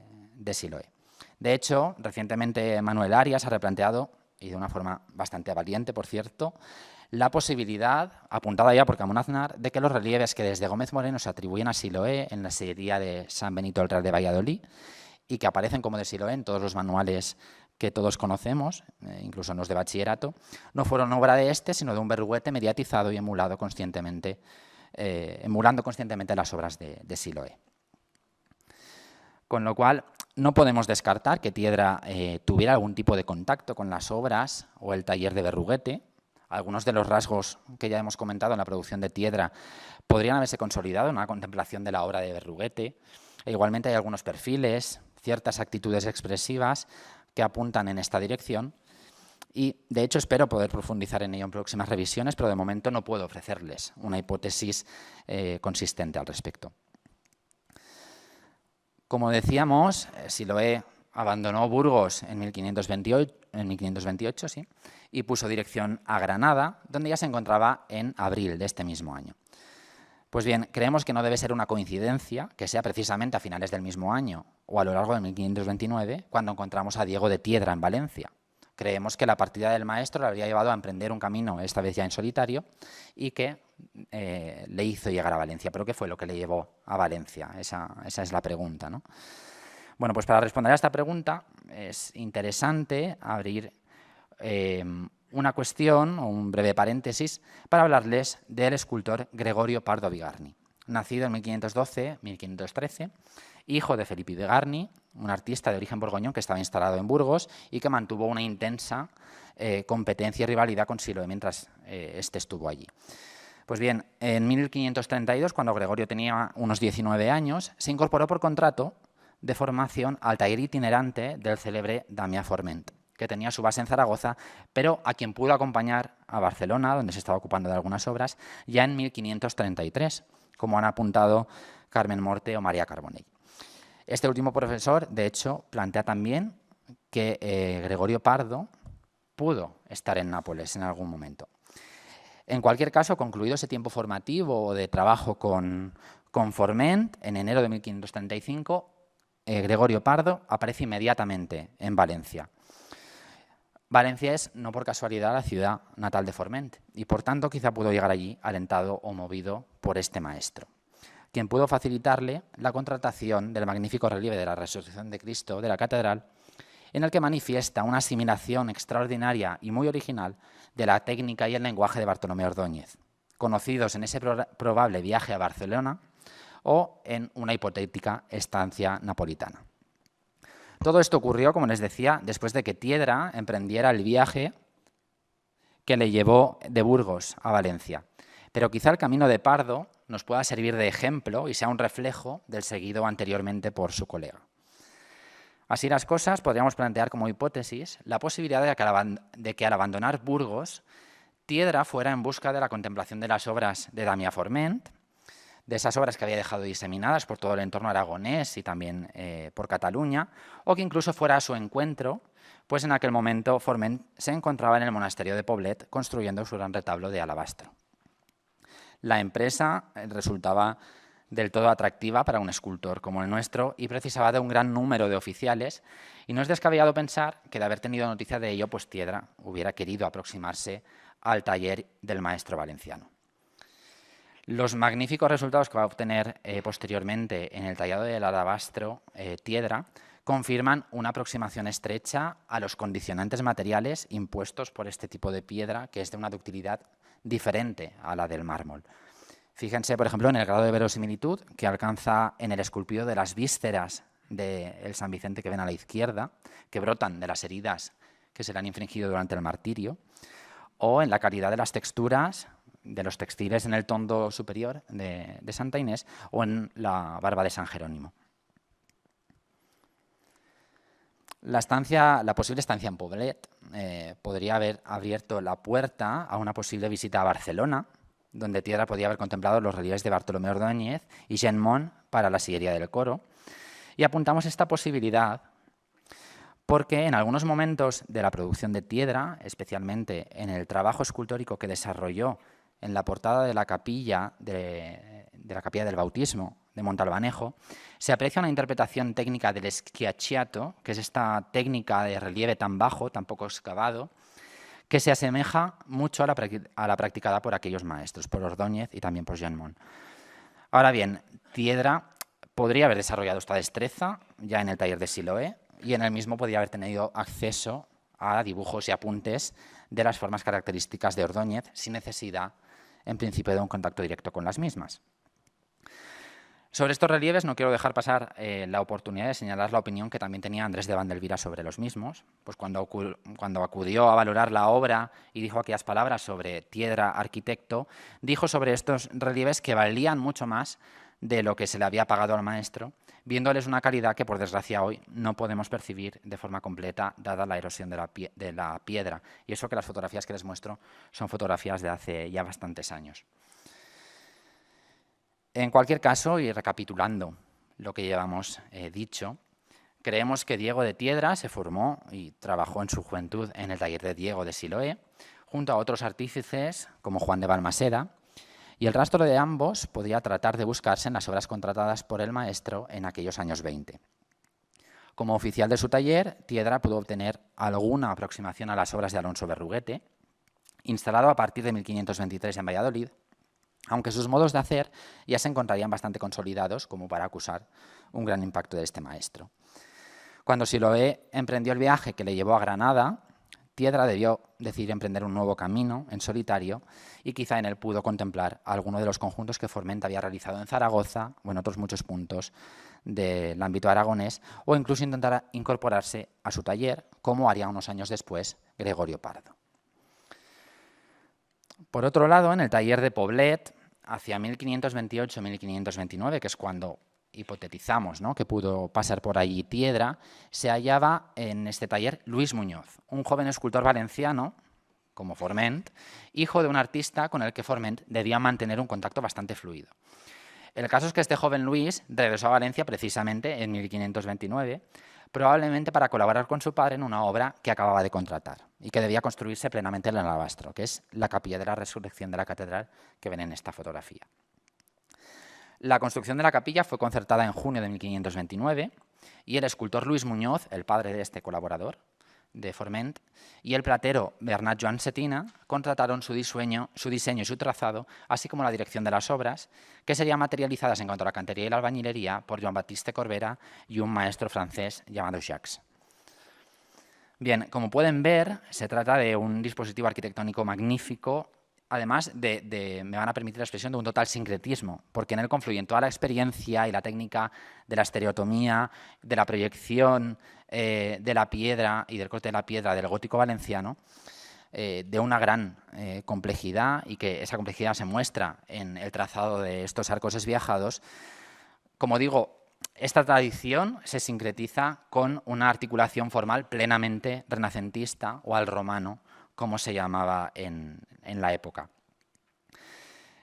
Siloé. De hecho, recientemente Manuel Arias ha replanteado, y de una forma bastante valiente, por cierto, la posibilidad, apuntada ya por Camón Aznar, de que los relieves que desde Gómez Moreno se atribuyen a Siloé en la sillería de San Benito el Real de Valladolid y que aparecen como de Siloé en todos los manuales que todos conocemos, incluso en los de bachillerato, no fueron obra de este, sino de un Berruguete mediatizado y emulando conscientemente las obras de Siloé. Con lo cual, no podemos descartar que Tiedra tuviera algún tipo de contacto con las obras o el taller de Berruguete. Algunos de los rasgos que ya hemos comentado en la producción de Tiedra podrían haberse consolidado en una contemplación de la obra de Berruguete. E igualmente hay algunos perfiles, ciertas actitudes expresivas que apuntan en esta dirección y, de hecho, espero poder profundizar en ello en próximas revisiones, pero de momento no puedo ofrecerles una hipótesis consistente al respecto. Como decíamos, Siloé abandonó Burgos en 1528 sí, y puso dirección a Granada, donde ya se encontraba en abril de este mismo año. Pues bien, creemos que no debe ser una coincidencia que sea precisamente a finales del mismo año o a lo largo de 1529 cuando encontramos a Diego de Tiedra en Valencia. Creemos que la partida del maestro le habría llevado a emprender un camino, esta vez ya en solitario, y que le hizo llegar a Valencia. ¿Pero qué fue lo que le llevó a Valencia? Esa es la pregunta, ¿no? Bueno, pues para responder a esta pregunta es interesante abrir una cuestión o un breve paréntesis para hablarles del escultor Gregorio Pardo Bigarni, nacido en 1512-1513, hijo de Felipe Bigarni, un artista de origen borgoñón que estaba instalado en Burgos y que mantuvo una intensa competencia y rivalidad con Siloé mientras éste estuvo allí. Pues bien, en 1532, cuando Gregorio tenía unos 19 años, se incorporó por contrato de formación al taller itinerante del célebre Damià Forment, que tenía su base en Zaragoza, pero a quien pudo acompañar a Barcelona, donde se estaba ocupando de algunas obras, ya en 1533, como han apuntado Carmen Morte o María Carbonell. Este último profesor, de hecho, plantea también que Gregorio Pardo pudo estar en Nápoles en algún momento. En cualquier caso, concluido ese tiempo formativo o de trabajo con Forment, en enero de 1535, Gregorio Pardo aparece inmediatamente en Valencia. Valencia es, no por casualidad, la ciudad natal de Forment y, por tanto, quizá pudo llegar allí alentado o movido por este maestro, quien pudo facilitarle la contratación del magnífico relieve de la Resurrección de Cristo de la catedral, en el que manifiesta una asimilación extraordinaria y muy original de la técnica y el lenguaje de Bartolomé Ordóñez, conocidos en ese probable viaje a Barcelona o en una hipotética estancia napolitana. Todo esto ocurrió, como les decía, después de que Tiedra emprendiera el viaje que le llevó de Burgos a Valencia. Pero quizá el camino de Pardo nos pueda servir de ejemplo y sea un reflejo del seguido anteriormente por su colega. Así las cosas, podríamos plantear como hipótesis la posibilidad de que al abandonar Burgos, Tiedra fuera en busca de la contemplación de las obras de Damià Forment, de esas obras que había dejado diseminadas por todo el entorno aragonés y también por Cataluña, o que incluso fuera a su encuentro, pues en aquel momento Forment se encontraba en el monasterio de Poblet construyendo su gran retablo de alabastro. La empresa resultaba del todo atractiva para un escultor como el nuestro y precisaba de un gran número de oficiales, y no es descabellado pensar que de haber tenido noticia de ello, pues Tiedra hubiera querido aproximarse al taller del maestro valenciano. Los magníficos resultados que va a obtener posteriormente en el tallado del alabastro Tiedra confirman una aproximación estrecha a los condicionantes materiales impuestos por este tipo de piedra, que es de una ductilidad diferente a la del mármol. Fíjense, por ejemplo, en el grado de verosimilitud que alcanza en el esculpido de las vísceras del San Vicente que ven a la izquierda, que brotan de las heridas que se le han infligido durante el martirio, o en la calidad de las texturas de los textiles en el tondo superior de Santa Inés o en la barba de San Jerónimo. La posible estancia en Poblet podría haber abierto la puerta a una posible visita a Barcelona, donde Tiedra podía haber contemplado los relieves de Bartolomé Ordóñez y Jean Mont para la sillería del coro. Y apuntamos esta posibilidad porque en algunos momentos de la producción de Tiedra, especialmente en el trabajo escultórico que desarrolló en la portada de la capilla la capilla del Bautismo de Montalbanejo, se aprecia una interpretación técnica del schiacciato, que es esta técnica de relieve tan bajo, tan poco excavado, que se asemeja mucho a la practicada por aquellos maestros, por Ordóñez y también por Jean Mont. Ahora bien, Tiedra podría haber desarrollado esta destreza ya en el taller de Siloé y en el mismo podría haber tenido acceso a dibujos y apuntes de las formas características de Ordóñez sin necesidad, en principio, de un contacto directo con las mismas. Sobre estos relieves no quiero dejar pasar la oportunidad de señalar la opinión que también tenía Andrés de Vandelvira sobre los mismos, pues cuando acudió a valorar la obra y dijo aquellas palabras sobre Tiedra arquitecto, dijo sobre estos relieves que valían mucho más de lo que se le había pagado al maestro, viéndoles una calidad que por desgracia hoy no podemos percibir de forma completa dada la erosión de la piedra, y eso que las fotografías que les muestro son fotografías de hace ya bastantes años. En cualquier caso, y recapitulando lo que llevamos dicho, creemos que Diego de Tiedra se formó y trabajó en su juventud en el taller de Diego de Siloé, junto a otros artífices como Juan de Balmaseda, y el rastro de ambos podía tratar de buscarse en las obras contratadas por el maestro en aquellos años 20. Como oficial de su taller, Tiedra pudo obtener alguna aproximación a las obras de Alonso Berruguete, instalado a partir de 1523 en Valladolid, aunque sus modos de hacer ya se encontrarían bastante consolidados como para acusar un gran impacto de este maestro. Cuando Siloé emprendió el viaje que le llevó a Granada, Tiedra debió decidir emprender un nuevo camino en solitario y quizá en él pudo contemplar alguno de los conjuntos que Forment había realizado en Zaragoza o en otros muchos puntos del ámbito aragonés, o incluso intentar incorporarse a su taller, como haría unos años después Gregorio Pardo. Por otro lado, en el taller de Poblet, hacia 1528-1529, que es cuando hipotetizamos, ¿no?, que pudo pasar por allí Tiedra, se hallaba en este taller Luis Muñoz, un joven escultor valenciano, como Forment, hijo de un artista con el que Forment debía mantener un contacto bastante fluido. El caso es que este joven Luis regresó a Valencia precisamente en 1529, probablemente para colaborar con su padre en una obra que acababa de contratar y que debía construirse plenamente en el alabastro, que es la capilla de la Resurrección de la Catedral que ven en esta fotografía. La construcción de la capilla fue concertada en junio de 1529 y el escultor Luis Muñoz, el padre de este colaborador de Forment, y el platero Bernat Joan Cetina contrataron su diseño y su trazado, así como la dirección de las obras, que serían materializadas en cuanto a la cantería y la albañilería por Joan Baptiste Corbera y un maestro francés llamado Jacques. Bien, como pueden ver, se trata de un dispositivo arquitectónico magnífico, además me van a permitir la expresión de un total sincretismo, porque en él confluyen toda la experiencia y la técnica de la estereotomía, de la proyección de la piedra y del corte de la piedra del gótico valenciano, de una gran complejidad, y que esa complejidad se muestra en el trazado de estos arcos esviajados. Como digo, esta tradición se sincretiza con una articulación formal plenamente renacentista o al romano, como se llamaba en la época.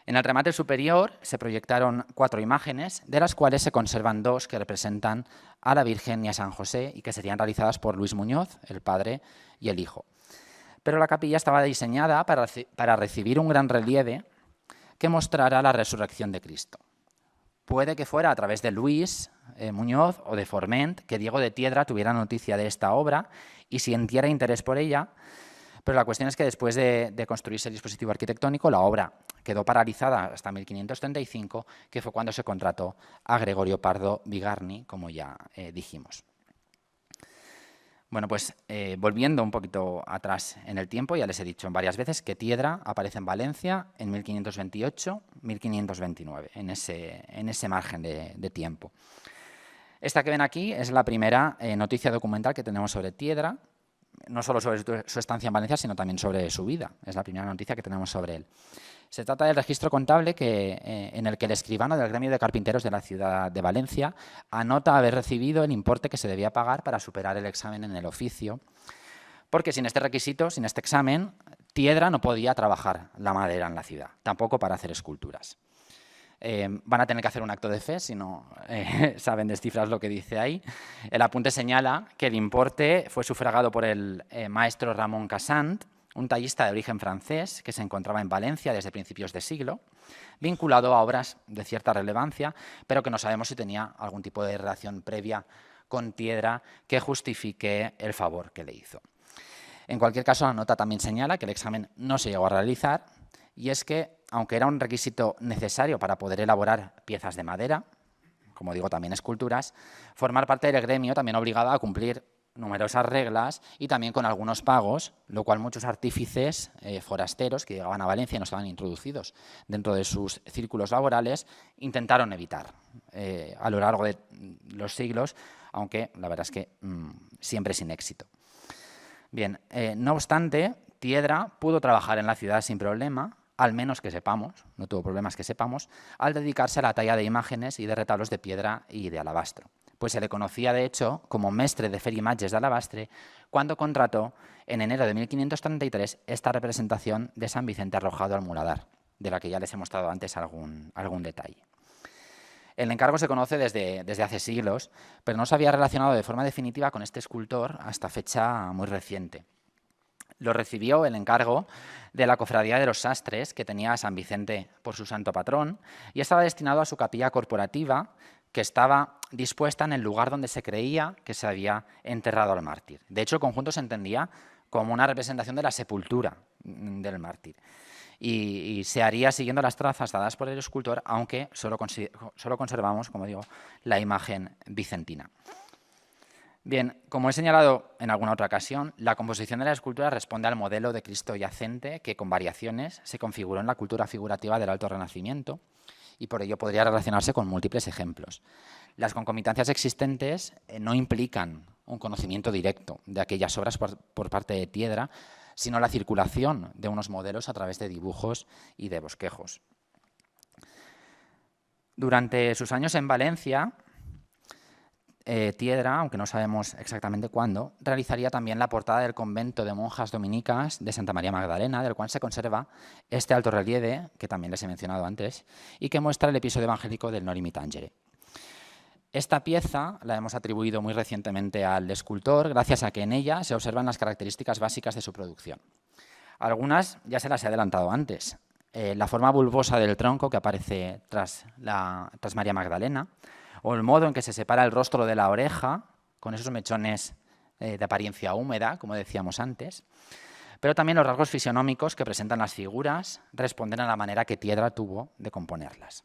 En el remate superior se proyectaron 4 imágenes, de las cuales se conservan 2 que representan a la Virgen y a San José y que serían realizadas por Luis Muñoz, el padre y el hijo. Pero la capilla estaba diseñada para recibir un gran relieve que mostrara la resurrección de Cristo. Puede que fuera a través de Luis Muñoz o de Forment que Diego de Tiedra tuviera noticia de esta obra y sintiera interés por ella, pero la cuestión es que después de construirse el dispositivo arquitectónico, la obra quedó paralizada hasta 1535, que fue cuando se contrató a Gregorio Pardo Bigarni, como ya dijimos. Bueno, pues volviendo un poquito atrás en el tiempo, ya les he dicho varias veces que Tiedra aparece en Valencia en 1528-1529, en ese margen de tiempo. Esta que ven aquí es la primera noticia documental que tenemos sobre Tiedra, no solo sobre su estancia en Valencia, sino también sobre su vida. Es la primera noticia que tenemos sobre él. Se trata del registro contable en el que el escribano del gremio de carpinteros de la ciudad de Valencia anota haber recibido el importe que se debía pagar para superar el examen en el oficio, porque sin este requisito, sin este examen, Tiedra no podía trabajar la madera en la ciudad, tampoco para hacer esculturas. Van a tener que hacer un acto de fe si no saben descifrar lo que dice ahí. El apunte señala que el importe fue sufragado por el maestro Ramón Casant, un tallista de origen francés que se encontraba en Valencia desde principios de siglo, vinculado a obras de cierta relevancia, pero que no sabemos si tenía algún tipo de relación previa con Tiedra que justifique el favor que le hizo. En cualquier caso, la nota también señala que el examen no se llegó a realizar, y es que, aunque era un requisito necesario para poder elaborar piezas de madera, como digo, también esculturas, formar parte del gremio también obligaba a cumplir numerosas reglas y también con algunos pagos, lo cual muchos artífices forasteros que llegaban a Valencia y no estaban introducidos dentro de sus círculos laborales intentaron evitar a lo largo de los siglos, aunque la verdad es que siempre sin éxito. Bien, no obstante, Tiedra pudo trabajar en la ciudad sin problema, al menos que sepamos, no tuvo problemas que sepamos, al dedicarse a la talla de imágenes y de retablos de piedra y de alabastro. Pues se le conocía, de hecho, como mestre de fer imatges de alabastre, cuando contrató en enero de 1533 esta representación de San Vicente arrojado al muladar, de la que ya les he mostrado antes algún detalle. El encargo se conoce desde hace siglos, pero no se había relacionado de forma definitiva con este escultor hasta fecha muy reciente. Lo recibió el encargo de la Cofradía de los Sastres, que tenía a San Vicente por su santo patrón, y estaba destinado a su capilla corporativa, que estaba dispuesta en el lugar donde se creía que se había enterrado al mártir. De hecho, el conjunto se entendía como una representación de la sepultura del mártir. Y se haría siguiendo las trazas dadas por el escultor, aunque solo conservamos, como digo, la imagen vicentina. Bien, como he señalado en alguna otra ocasión, la composición de la escultura responde al modelo de Cristo yacente que, con variaciones, se configuró en la cultura figurativa del Alto Renacimiento y por ello podría relacionarse con múltiples ejemplos. Las concomitancias existentes no implican un conocimiento directo de aquellas obras por parte de Tiedra, sino la circulación de unos modelos a través de dibujos y de bosquejos. Durante sus años en Valencia, Tiedra, aunque no sabemos exactamente cuándo, realizaría también la portada del convento de monjas dominicas de Santa María Magdalena, del cual se conserva este alto relieve, que también les he mencionado antes, y que muestra el episodio evangélico del Noli Me Tangere. Esta pieza la hemos atribuido muy recientemente al escultor, gracias a que en ella se observan las características básicas de su producción. Algunas ya se las he adelantado antes. La forma bulbosa del tronco que aparece tras María Magdalena, o el modo en que se separa el rostro de la oreja, con esos mechones de apariencia húmeda, como decíamos antes, pero también los rasgos fisionómicos que presentan las figuras responden a la manera que Tiedra tuvo de componerlas.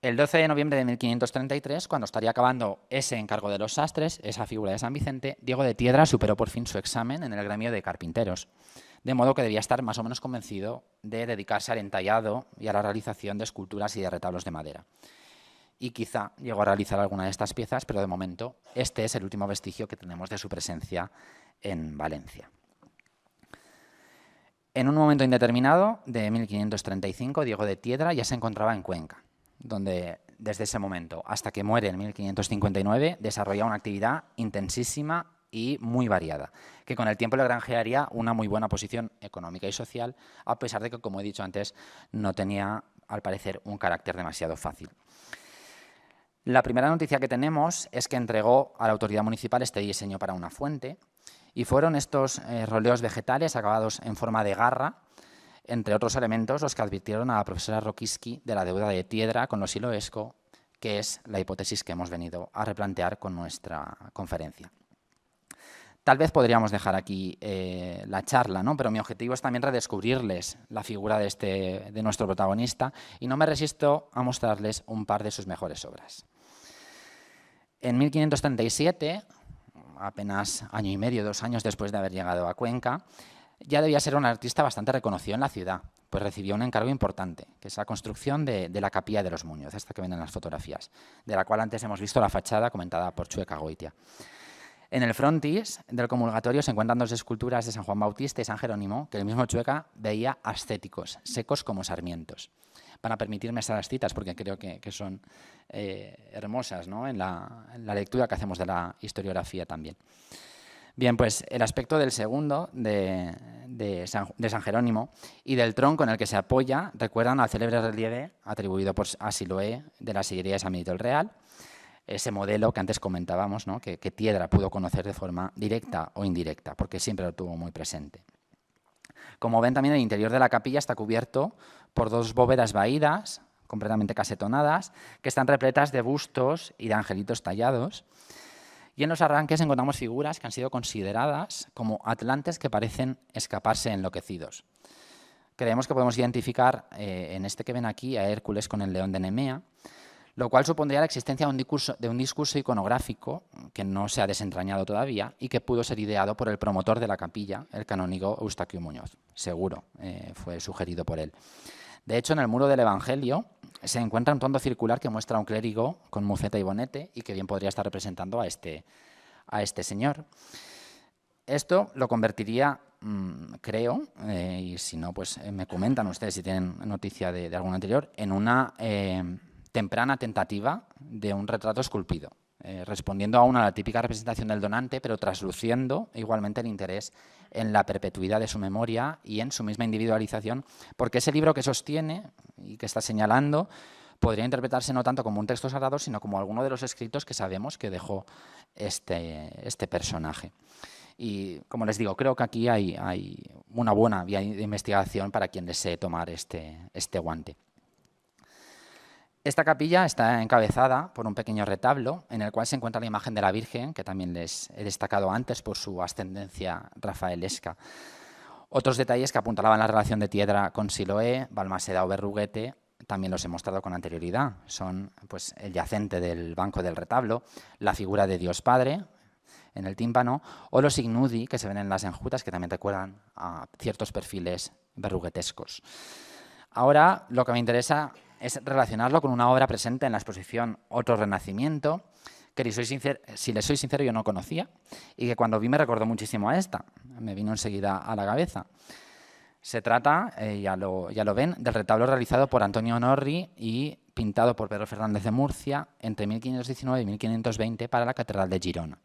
El 12 de noviembre de 1533, cuando estaría acabando ese encargo de los sastres, esa figura de San Vicente, Diego de Tiedra superó por fin su examen en el gremio de carpinteros, de modo que debía estar más o menos convencido de dedicarse al entallado y a la realización de esculturas y de retablos de madera. Y quizá llegó a realizar alguna de estas piezas, pero de momento este es el último vestigio que tenemos de su presencia en Valencia. En un momento indeterminado de 1535, Diego de Tiedra ya se encontraba en Cuenca, donde desde ese momento hasta que muere en 1559 desarrolla una actividad intensísima y muy variada, que con el tiempo le granjearía una muy buena posición económica y social, a pesar de que, como he dicho antes, no tenía, al parecer, un carácter demasiado fácil. La primera noticia que tenemos es que entregó a la autoridad municipal este diseño para una fuente, y fueron estos roleos vegetales acabados en forma de garra, entre otros elementos, los que advirtieron a la profesora Rokiski de la deuda de Tiedra con lo siloesco, que es la hipótesis que hemos venido a replantear con nuestra conferencia. Tal vez podríamos dejar aquí la charla, ¿no? Pero mi objetivo es también redescubrirles la figura de nuestro protagonista, y no me resisto a mostrarles un par de sus mejores obras. En 1537, apenas año y medio, 2 años después de haber llegado a Cuenca, ya debía ser un artista bastante reconocido en la ciudad, pues recibió un encargo importante, que es la construcción de la capilla de los Muñoz, esta que ven en las fotografías, de la cual antes hemos visto la fachada comentada por Chueca Goitia. En el frontis del comulgatorio se encuentran 2 esculturas de San Juan Bautista y San Jerónimo que el mismo Chueca veía ascéticos, secos como sarmientos. Van a permitirme estas citas porque creo que son hermosas, ¿no? en la lectura que hacemos de la historiografía también. Bien, pues el aspecto del segundo, de San Jerónimo, y del tronco en el que se apoya recuerdan al célebre relieve atribuido a Siloé de la sillería de San Benito el Real, ese modelo que antes comentábamos, ¿no? que Tiedra pudo conocer de forma directa o indirecta, porque siempre lo tuvo muy presente. Como ven, también el interior de la capilla está cubierto por 2 bóvedas vaídas, completamente casetonadas, que están repletas de bustos y de angelitos tallados. Y en los arranques encontramos figuras que han sido consideradas como atlantes que parecen escaparse enloquecidos. Creemos que podemos identificar en este que ven aquí a Hércules con el león de Nemea, lo cual supondría la existencia de un discurso iconográfico que no se ha desentrañado todavía y que pudo ser ideado por el promotor de la capilla, el canónigo Eustaquio Muñoz. Seguro, fue sugerido por él. De hecho, en el muro del Evangelio se encuentra un tondo circular que muestra a un clérigo con muceta y bonete y que bien podría estar representando a este señor. Esto lo convertiría, creo, y si no, pues me comentan ustedes si tienen noticia de algún anterior, en una temprana tentativa de un retrato esculpido, respondiendo aún a la típica representación del donante, pero trasluciendo igualmente el interés en la perpetuidad de su memoria y en su misma individualización, porque ese libro que sostiene y que está señalando podría interpretarse no tanto como un texto sagrado, sino como alguno de los escritos que sabemos que dejó este personaje. Y, como les digo, creo que aquí hay una buena vía de investigación para quien desee tomar este guante. Esta capilla está encabezada por un pequeño retablo en el cual se encuentra la imagen de la Virgen, que también les he destacado antes por su ascendencia rafaelesca. Otros detalles que apuntalaban la relación de Tiedra con Siloé, Balmaseda o Berruguete también los he mostrado con anterioridad. Son pues, el yacente del banco del retablo, la figura de Dios Padre en el tímpano o los ignudi que se ven en las enjutas, que también recuerdan a ciertos perfiles berruguetescos. Ahora lo que me interesa es relacionarlo con una obra presente en la exposición Otro Renacimiento, que si le soy sincero yo no conocía y que cuando vi me recordó muchísimo a esta, me vino enseguida a la cabeza. Se trata, ya lo ven, del retablo realizado por Antonio Norri y pintado por Pedro Fernández de Murcia entre 1519 y 1520 para la Catedral de Girona.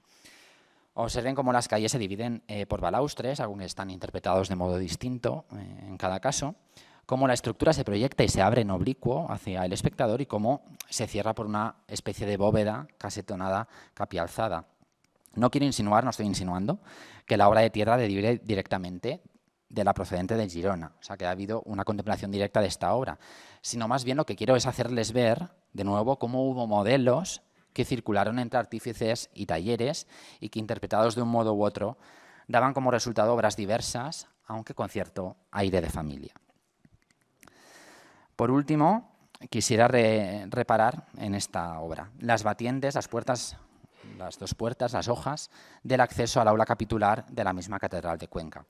Observen cómo las calles se dividen por balaustres, algunos están interpretados de modo distinto en cada caso, cómo la estructura se proyecta y se abre en oblicuo hacia el espectador y cómo se cierra por una especie de bóveda casetonada capialzada. No quiero insinuar, no estoy insinuando, que la obra de Tiedra derive directamente de la procedente de Girona, o sea que ha habido una contemplación directa de esta obra, sino más bien lo que quiero es hacerles ver, de nuevo, cómo hubo modelos que circularon entre artífices y talleres y que, interpretados de un modo u otro, daban como resultado obras diversas, aunque con cierto aire de familia. Por último, quisiera reparar en esta obra las batientes, las dos puertas, las hojas del acceso al aula capitular de la misma Catedral de Cuenca.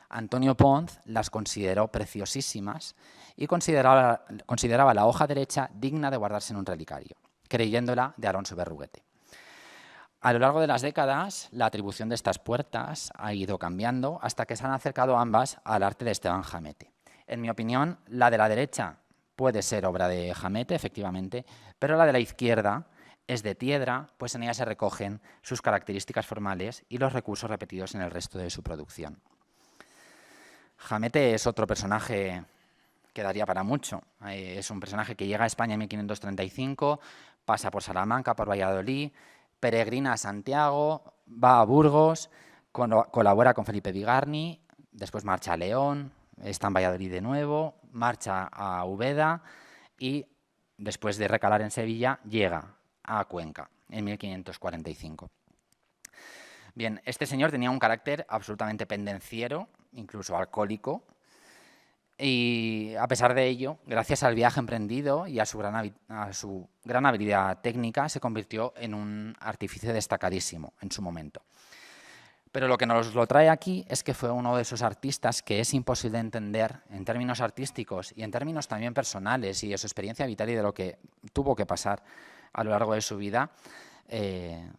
Antonio Ponz las consideró preciosísimas y consideraba la hoja derecha digna de guardarse en un relicario, creyéndola de Alonso Berruguete. A lo largo de las décadas, la atribución de estas puertas ha ido cambiando hasta que se han acercado ambas al arte de Esteban Jamete. En mi opinión, la de la derecha puede ser obra de Jamete, efectivamente, pero la de la izquierda es de Tiedra, pues en ella se recogen sus características formales y los recursos repetidos en el resto de su producción. Jamete es otro personaje que daría para mucho. Es un personaje que llega a España en 1535, pasa por Salamanca, por Valladolid, peregrina a Santiago, va a Burgos, colabora con Felipe Bigarni, después marcha a León, está en Valladolid de nuevo, marcha a Úbeda y, después de recalar en Sevilla, llega a Cuenca en 1545. Bien, este señor tenía un carácter absolutamente pendenciero, incluso alcohólico, y a pesar de ello, gracias al viaje emprendido y a su gran habilidad técnica, se convirtió en un artífice destacadísimo en su momento. Pero lo que nos lo trae aquí es que fue uno de esos artistas que es imposible entender en términos artísticos y en términos también personales y de su experiencia vital y de lo que tuvo que pasar a lo largo de su vida.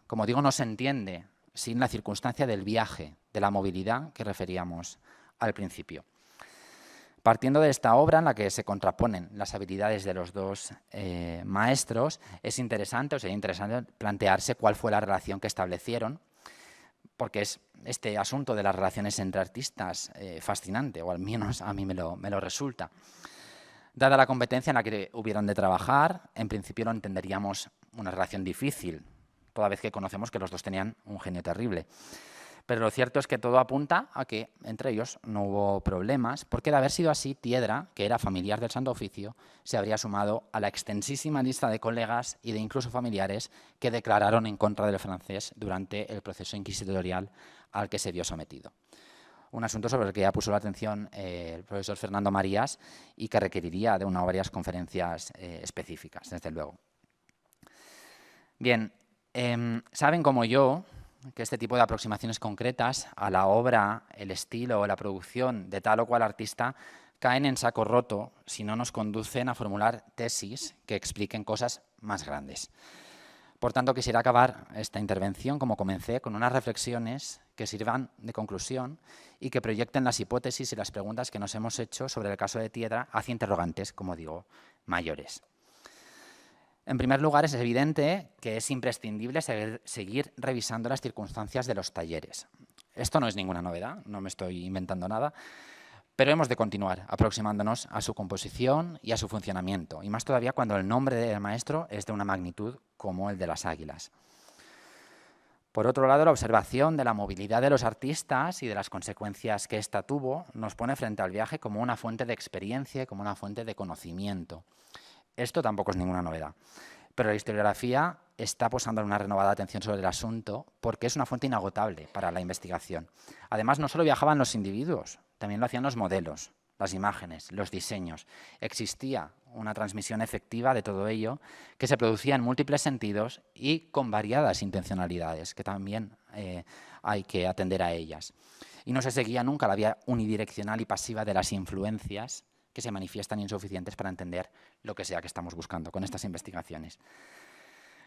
Como digo, no se entiende sin la circunstancia del viaje, de la movilidad que referíamos al principio. Partiendo de esta obra en la que se contraponen las habilidades de los dos maestros, es interesante, o sería interesante plantearse cuál fue la relación que establecieron, porque es este asunto de las relaciones entre artistas fascinante, o al menos a mí me lo resulta. Dada la competencia en la que hubieron de trabajar, en principio lo entenderíamos una relación difícil, toda vez que conocemos que los dos tenían un genio terrible. Pero lo cierto es que todo apunta a que entre ellos no hubo problemas, porque de haber sido así, Tiedra, que era familiar del Santo Oficio, se habría sumado a la extensísima lista de colegas y de incluso familiares que declararon en contra del francés durante el proceso inquisitorial al que se vio sometido. Un asunto sobre el que ya puso la atención el profesor Fernando Marías y que requeriría de una o varias conferencias específicas, desde luego. Bien, saben como yo que este tipo de aproximaciones concretas a la obra, el estilo o la producción de tal o cual artista caen en saco roto si no nos conducen a formular tesis que expliquen cosas más grandes. Por tanto, quisiera acabar esta intervención, como comencé, con unas reflexiones que sirvan de conclusión y que proyecten las hipótesis y las preguntas que nos hemos hecho sobre el caso de Tiedra hacia interrogantes, como digo, mayores. En primer lugar, es evidente que es imprescindible seguir revisando las circunstancias de los talleres. Esto no es ninguna novedad, no me estoy inventando nada, pero hemos de continuar aproximándonos a su composición y a su funcionamiento, y más todavía cuando el nombre del maestro es de una magnitud como el de las águilas. Por otro lado, la observación de la movilidad de los artistas y de las consecuencias que ésta tuvo nos pone frente al viaje como una fuente de experiencia y como una fuente de conocimiento. Esto tampoco es ninguna novedad, pero la historiografía está posando una renovada atención sobre el asunto porque es una fuente inagotable para la investigación. Además, no solo viajaban los individuos, también lo hacían los modelos, las imágenes, los diseños. Existía una transmisión efectiva de todo ello que se producía en múltiples sentidos y con variadas intencionalidades, que también hay que atender a ellas. Y no se seguía nunca la vía unidireccional y pasiva de las influencias que se manifiestan insuficientes para entender lo que sea que estamos buscando con estas investigaciones.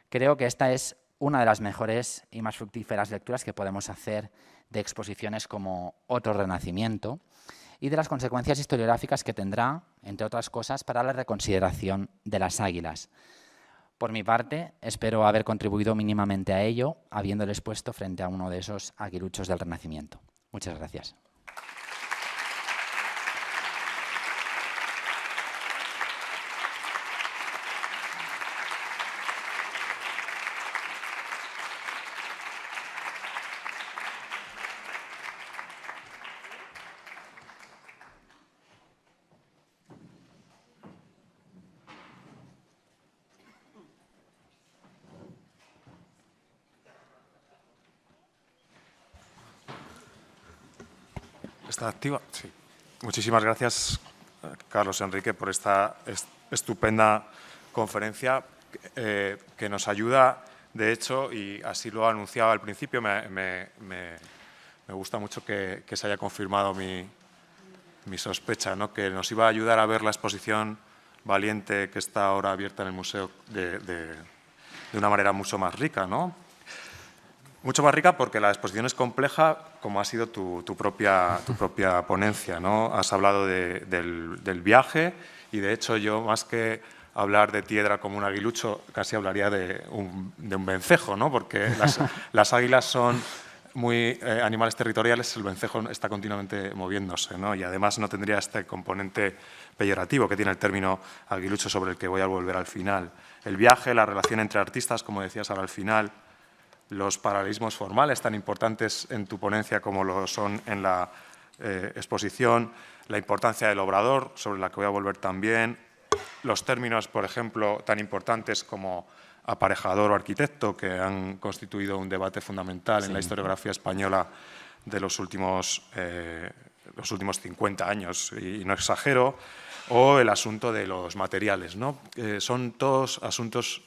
Creo que esta es una de las mejores y más fructíferas lecturas que podemos hacer de exposiciones como Otro Renacimiento y de las consecuencias historiográficas que tendrá, entre otras cosas, para la reconsideración de las águilas. Por mi parte, espero haber contribuido mínimamente a ello, habiéndoles puesto frente a uno de esos aguiluchos del Renacimiento. Muchas gracias. ¿Está activa? Sí. Muchísimas gracias, Carlos Enrique, por esta estupenda conferencia que nos ayuda, de hecho, y así lo ha anunciado al principio, me gusta mucho que se haya confirmado mi sospecha, ¿no? Que nos iba a ayudar a ver la exposición Valiente que está ahora abierta en el museo de una manera mucho más rica, ¿no? Mucho más rica porque la exposición es compleja, como ha sido tu propia ponencia, ¿no? Has hablado del viaje y, de hecho, yo, más que hablar de Tiedra como un aguilucho, casi hablaría de un vencejo, ¿no? Porque las águilas son muy animales territoriales, el vencejo está continuamente moviéndose, ¿no? Y además no tendría este componente peyorativo que tiene el término aguilucho, sobre el que voy a volver al final. El viaje, la relación entre artistas, como decías ahora al final, los paralelismos formales tan importantes en tu ponencia como lo son en la exposición, la importancia del obrador, sobre la que voy a volver también, los términos, por ejemplo, tan importantes como aparejador o arquitecto, que han constituido un debate fundamental en la historiografía española de los últimos 50 años, y no exagero, o el asunto de los materiales, ¿no? Son todos asuntos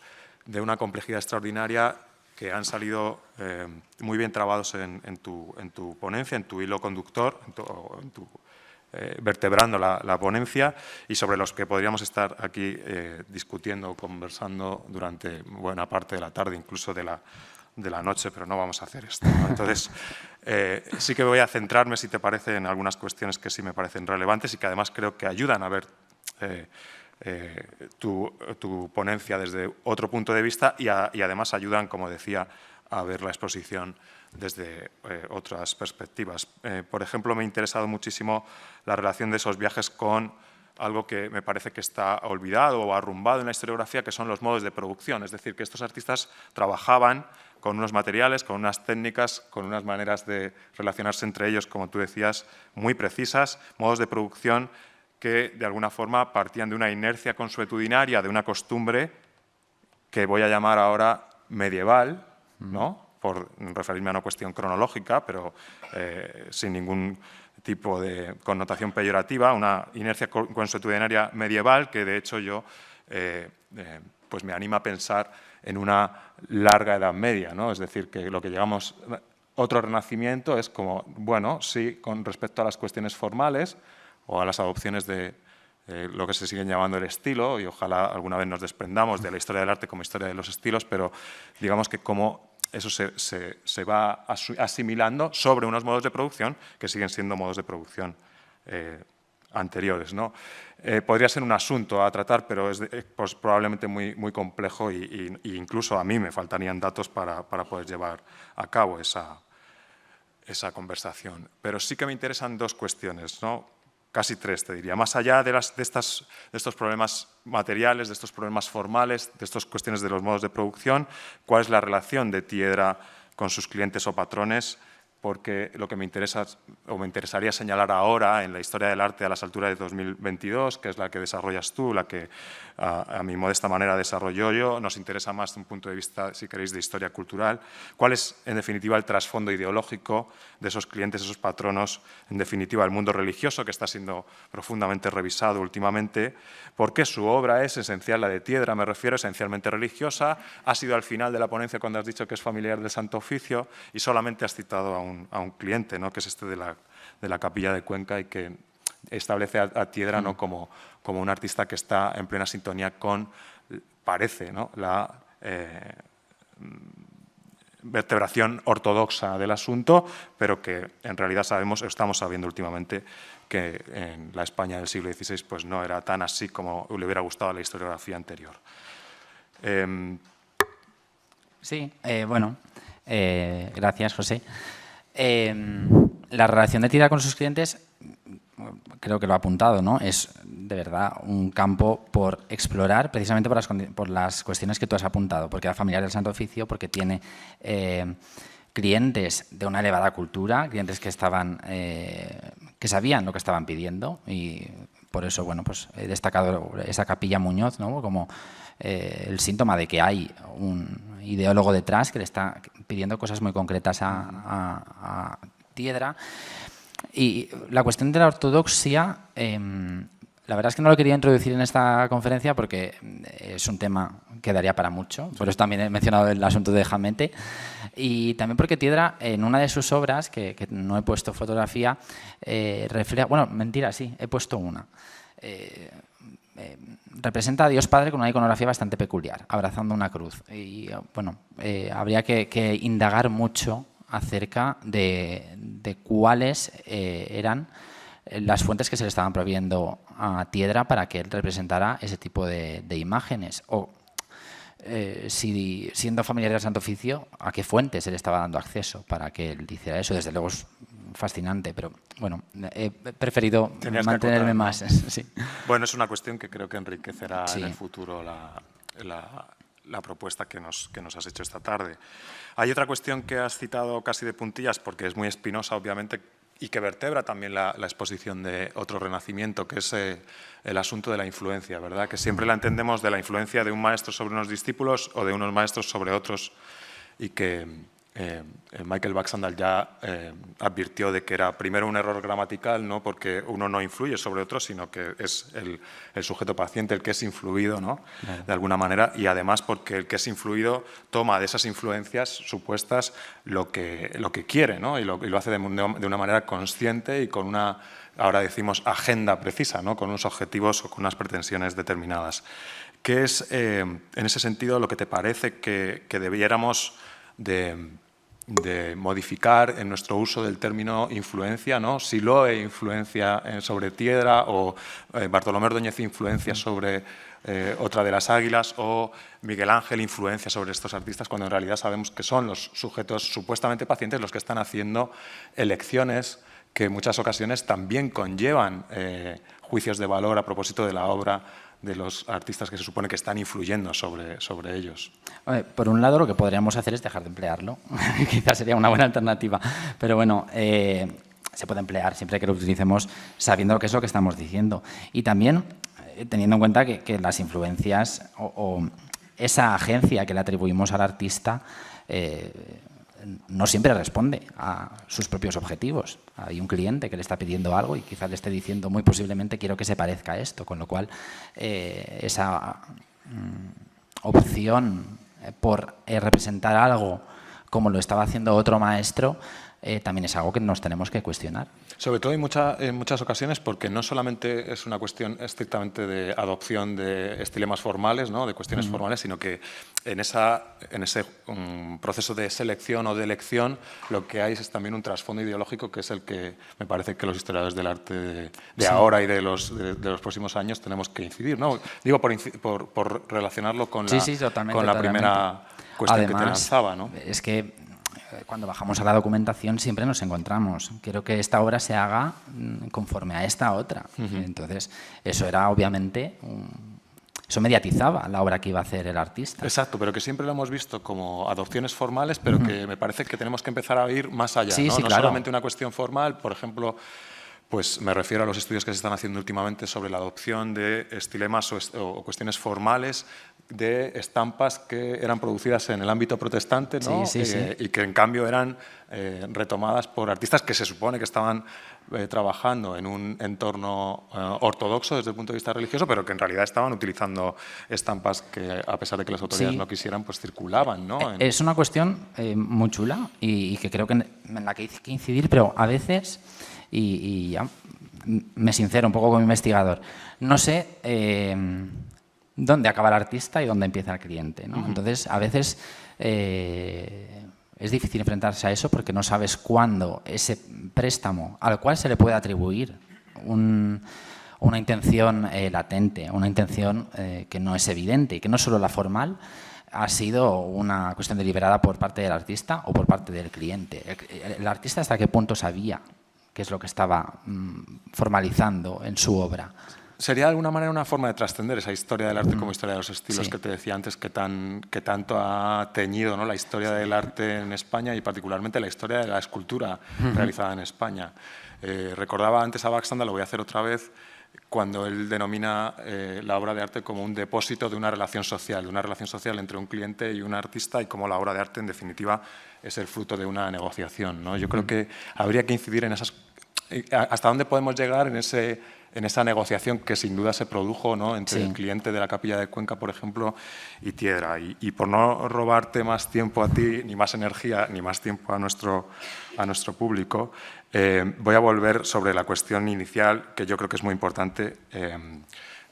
de una complejidad extraordinaria que han salido muy bien trabados en tu ponencia, en tu hilo conductor, vertebrando la ponencia, y sobre los que podríamos estar aquí discutiendo o conversando durante buena parte de la tarde, incluso de la noche, pero no vamos a hacer esto, ¿no? Entonces, sí que voy a centrarme, si te parece, en algunas cuestiones que sí me parecen relevantes y que además creo que ayudan a ver tu ponencia desde otro punto de vista y además ayudan, como decía, a ver la exposición desde otras perspectivas. Por ejemplo, me ha interesado muchísimo la relación de esos viajes con algo que me parece que está olvidado o arrumbado en la historiografía, que son los modos de producción. Es decir, que estos artistas trabajaban con unos materiales, con unas técnicas, con unas maneras de relacionarse entre ellos, como tú decías, muy precisas, modos de producción que de alguna forma partían de una inercia consuetudinaria, de una costumbre que voy a llamar ahora medieval, ¿no? Por referirme a una cuestión cronológica, pero sin ningún tipo de connotación peyorativa, una inercia consuetudinaria medieval que, de hecho, yo pues me anima a pensar en una larga Edad Media, ¿no? Es decir, que lo que llegamos otro Renacimiento es como, bueno, sí, con respecto a las cuestiones formales o a las adopciones de lo que se siguen llamando el estilo, y ojalá alguna vez nos desprendamos de la historia del arte como historia de los estilos, pero digamos que como eso se va asimilando sobre unos modos de producción que siguen siendo modos de producción anteriores, ¿no? Podría ser un asunto a tratar, pero es pues, probablemente muy complejo y incluso a mí me faltarían datos para poder llevar a cabo esa conversación. Pero sí que me interesan dos cuestiones, ¿no? Casi tres, te diría. Más allá de estos problemas materiales, de estos problemas formales, de estas cuestiones de los modos de producción, ¿cuál es la relación de Tiedra con sus clientes o patrones? Porque lo que me interesa o me interesaría señalar ahora en la historia del arte a las alturas de 2022, que es la que desarrollas tú, la que a mi modesta manera desarrollo yo, nos interesa más de un punto de vista, si queréis, de historia cultural. ¿Cuál es, en definitiva, el trasfondo ideológico de esos clientes, esos patronos? En definitiva, el mundo religioso, que está siendo profundamente revisado últimamente. ¿Por qué su obra es esencial, la de Tiedra, me refiero, esencialmente religiosa? Ha sido al final de la ponencia cuando has dicho que es familiar del Santo Oficio y solamente has citado a un cliente, ¿no? Que es este de la Capilla de Cuenca y que establece a Tiedra, ¿no? como un artista que está en plena sintonía con, parece, ¿no? la vertebración ortodoxa del asunto, pero que en realidad estamos sabiendo últimamente que en la España del siglo XVI pues no era tan así como le hubiera gustado a la historiografía anterior. Sí, bueno, gracias, José. La relación de Tiedra con sus clientes, creo que lo ha apuntado, ¿no? Es de verdad un campo por explorar, precisamente por las cuestiones que tú has apuntado, porque era familiar del Santo Oficio, porque tiene clientes de una elevada cultura, clientes que sabían lo que estaban pidiendo, y por eso, bueno, pues he destacado esa Capilla Muñoz, ¿no? Como el síntoma de que hay un ideólogo detrás que le está pidiendo cosas muy concretas a Tiedra. Y la cuestión de la ortodoxia, la verdad es que no lo quería introducir en esta conferencia porque es un tema que daría para mucho, por eso también he mencionado el asunto de Jamete, y también porque Tiedra, en una de sus obras, que no he puesto fotografía, refleja, bueno, mentira, sí, he puesto una. Representa a Dios Padre con una iconografía bastante peculiar, abrazando una cruz. Y bueno, habría que indagar mucho acerca de cuáles eran las fuentes que se le estaban proveyendo a Tiedra para que él representara ese tipo de imágenes. O si siendo familiar del Santo Oficio, a qué fuentes se le estaba dando acceso para que él hiciera eso. Desde luego es fascinante, pero bueno, he preferido mantenerme más. Sí. Bueno, es una cuestión que creo que enriquecerá en el futuro la propuesta que nos has hecho esta tarde. Hay otra cuestión que has citado casi de puntillas, porque es muy espinosa, obviamente, y que vertebra también la exposición de otro renacimiento, que es el asunto de la influencia, ¿verdad? Que siempre la entendemos de la influencia de un maestro sobre unos discípulos o de unos maestros sobre otros, y que Michael Baxandall ya advirtió de que era primero un error gramatical, no porque uno no influye sobre otro, sino que es el sujeto paciente el que es influido, ¿no? Claro. De alguna manera, y además porque el que es influido toma de esas influencias supuestas lo que quiere, ¿no? y lo hace de una manera consciente y con una, ahora decimos, agenda precisa, ¿no? Con unos objetivos o con unas pretensiones determinadas. ¿Qué es, en ese sentido, lo que te parece que debiéramos de modificar en nuestro uso del término influencia, ¿no? Siloe influencia sobre Tiedra, o Bartolomé Ordóñez influencia sobre otra de las águilas, o Miguel Ángel influencia sobre estos artistas, cuando en realidad sabemos que son los sujetos supuestamente pacientes los que están haciendo elecciones que en muchas ocasiones también conllevan juicios de valor a propósito de la obra de los artistas que se supone que están influyendo sobre ellos. Por un lado, lo que podríamos hacer es dejar de emplearlo. Quizás sería una buena alternativa. Pero bueno, se puede emplear siempre que lo utilicemos sabiendo qué es lo que estamos diciendo. Y también teniendo en cuenta que las influencias o esa agencia que le atribuimos al artista no siempre responde a sus propios objetivos. Hay un cliente que le está pidiendo algo y quizás le esté diciendo muy posiblemente quiero que se parezca a esto, con lo cual esa opción por representar algo como lo estaba haciendo otro maestro también es algo que nos tenemos que cuestionar. Sobre todo en muchas ocasiones, porque no solamente es una cuestión estrictamente de adopción de estilemas formales, ¿no? De cuestiones formales, sino que en ese proceso de selección o de elección lo que hay es también un trasfondo ideológico, que es el que me parece que los historiadores del arte de ahora y de los próximos años tenemos que incidir, ¿no? Digo, por relacionarlo con la primera cuestión. Además, que te lanzaba, ¿no? Es que cuando bajamos a la documentación siempre nos encontramos. Quiero que esta obra se haga conforme a esta otra. Entonces, eso era obviamente eso mediatizaba la obra que iba a hacer el artista. Exacto, pero que siempre lo hemos visto como adopciones formales, pero que me parece que tenemos que empezar a ir más allá. Sí, ¿no? Sí, no claro. Solamente una cuestión formal, por ejemplo, pues me refiero a los estudios que se están haciendo últimamente sobre la adopción de estilemas o cuestiones formales de estampas que eran producidas en el ámbito protestante, ¿no? Sí. Y que en cambio eran retomadas por artistas que se supone que estaban trabajando en un entorno ortodoxo desde el punto de vista religioso, pero que en realidad estaban utilizando estampas que, a pesar de que las autoridades no quisieran, pues circulaban, ¿no? Es una cuestión muy chula y que creo que en la que hay que incidir, pero a veces, y ya me sincero un poco como investigador, no sé dónde acaba el artista y dónde empieza el cliente, ¿no? Entonces, a veces es es difícil enfrentarse a eso porque no sabes cuándo ese préstamo al cual se le puede atribuir una intención latente, una intención que no es evidente y que no es solo la formal, ha sido una cuestión deliberada por parte del artista o por parte del cliente. El artista hasta qué punto sabía qué es lo que estaba formalizando en su obra. ¿Sería de alguna manera una forma de trascender esa historia del arte como historia de los estilos que te decía antes, que tanto ha teñido, ¿no?, la historia del arte en España y particularmente la historia de la escultura realizada en España? Recordaba antes a Baxanda, lo voy a hacer otra vez, cuando él denomina la obra de arte como un depósito de una relación social entre un cliente y un artista, y cómo la obra de arte, en definitiva, es el fruto de una negociación, ¿no? Yo creo que habría que incidir en esas... ¿Hasta dónde podemos llegar en esa negociación que sin duda se produjo, ¿no?, entre el cliente de la Capilla de Cuenca, por ejemplo, y Tiedra? Y por no robarte más tiempo a ti, ni más energía, ni más tiempo a nuestro público, voy a volver sobre la cuestión inicial, que yo creo que es muy importante,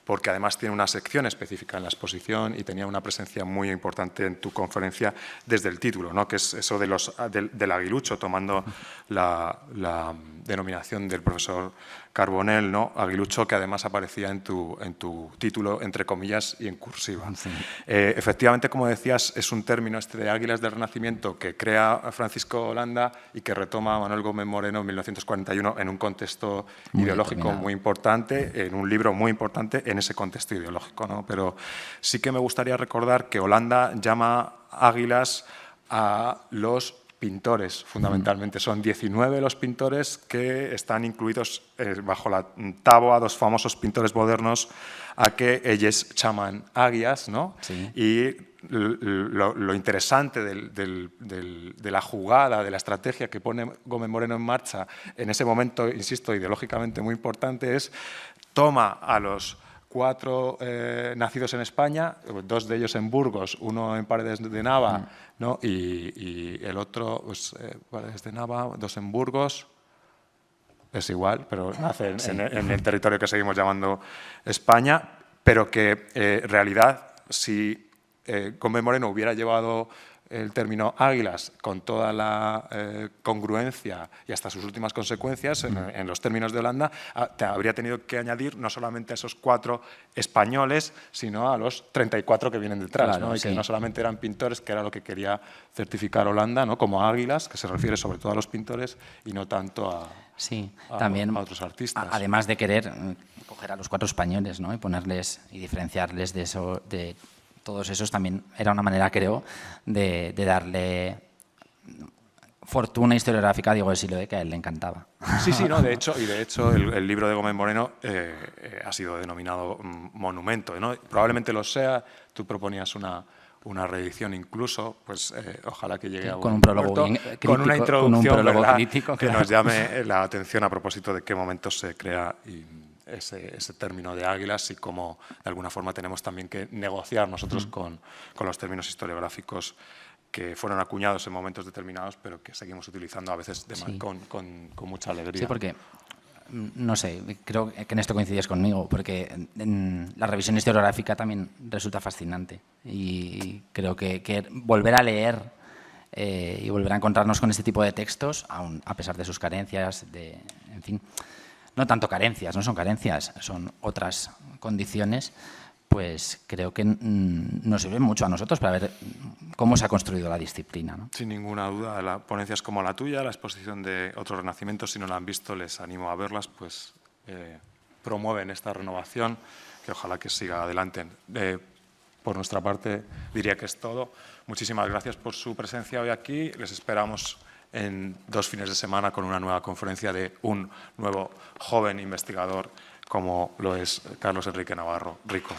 porque además tiene una sección específica en la exposición y tenía una presencia muy importante en tu conferencia desde el título, ¿no?, que es eso del aguilucho, tomando la denominación del profesor Carbonell, ¿no?, aguilucho, que además aparecía en tu título, entre comillas y en cursiva. Sí. Efectivamente, como decías, es un término este de águilas del Renacimiento que crea Francisco Holanda y que retoma Manuel Gómez Moreno en 1941 en un contexto ideológico muy importante, en un libro muy importante en ese contexto ideológico, ¿no? Pero sí que me gustaría recordar que Holanda llama águilas a los pintores, fundamentalmente. Son 19 los pintores que están incluidos bajo la táboa dos famosos pintores modernos a que ellos llaman águilas, ¿no? Sí. Y lo interesante de la jugada, de la estrategia que pone Gómez Moreno en marcha en ese momento, insisto, ideológicamente muy importante, es toma a los 4 nacidos en España, 2 de ellos en Burgos, uno en Paredes de Nava, ¿no?, y el otro, pues, Paredes de Nava, 2 en Burgos, es igual, pero nace en el territorio que seguimos llamando España, pero que en realidad, si Gómez Moreno hubiera llevado el término águilas con toda la congruencia y hasta sus últimas consecuencias en los términos de Holanda, habría tenido que añadir no solamente a esos 4 españoles, sino a los 34 que vienen detrás, claro, ¿no? Y que no solamente eran pintores, que era lo que quería certificar Holanda, ¿no?, como águilas, que se refiere sobre todo a los pintores y no tanto a otros artistas. Además de querer coger a los 4 españoles, ¿no?, y ponerles y diferenciarles de eso, de todos esos, también era una manera, creo, de darle fortuna historiográfica a Diego del Siglo, que a él le encantaba. Sí, no, de hecho el libro de Gómez Moreno ha sido denominado monumento, ¿no? Probablemente lo sea. Tú proponías una reedición incluso, pues ojalá que llegue a con un prólogo crítico, con una introducción crítico, que nos llame la atención a propósito de qué momento se crea ese término de águilas y cómo de alguna forma tenemos también que negociar nosotros con los términos historiográficos que fueron acuñados en momentos determinados, pero que seguimos utilizando a veces con mucha alegría. Sí, porque, no sé, creo que en esto coincides conmigo, porque la revisión historiográfica también resulta fascinante y creo que volver a leer y volver a encontrarnos con este tipo de textos, aun a pesar de sus carencias, en fin, no tanto carencias, no son carencias, son otras condiciones, pues creo que nos sirve mucho a nosotros para ver cómo se ha construido la disciplina, ¿no? Sin ninguna duda, ponencias como la tuya, la exposición de otros renacimientos, si no la han visto, les animo a verlas, pues promueven esta renovación, que ojalá que siga adelante. Por nuestra parte, diría que es todo. Muchísimas gracias por su presencia hoy aquí. Les esperamos en 2 fines de semana con una nueva conferencia de un nuevo joven investigador como lo es Carlos Enrique Navarro Rico.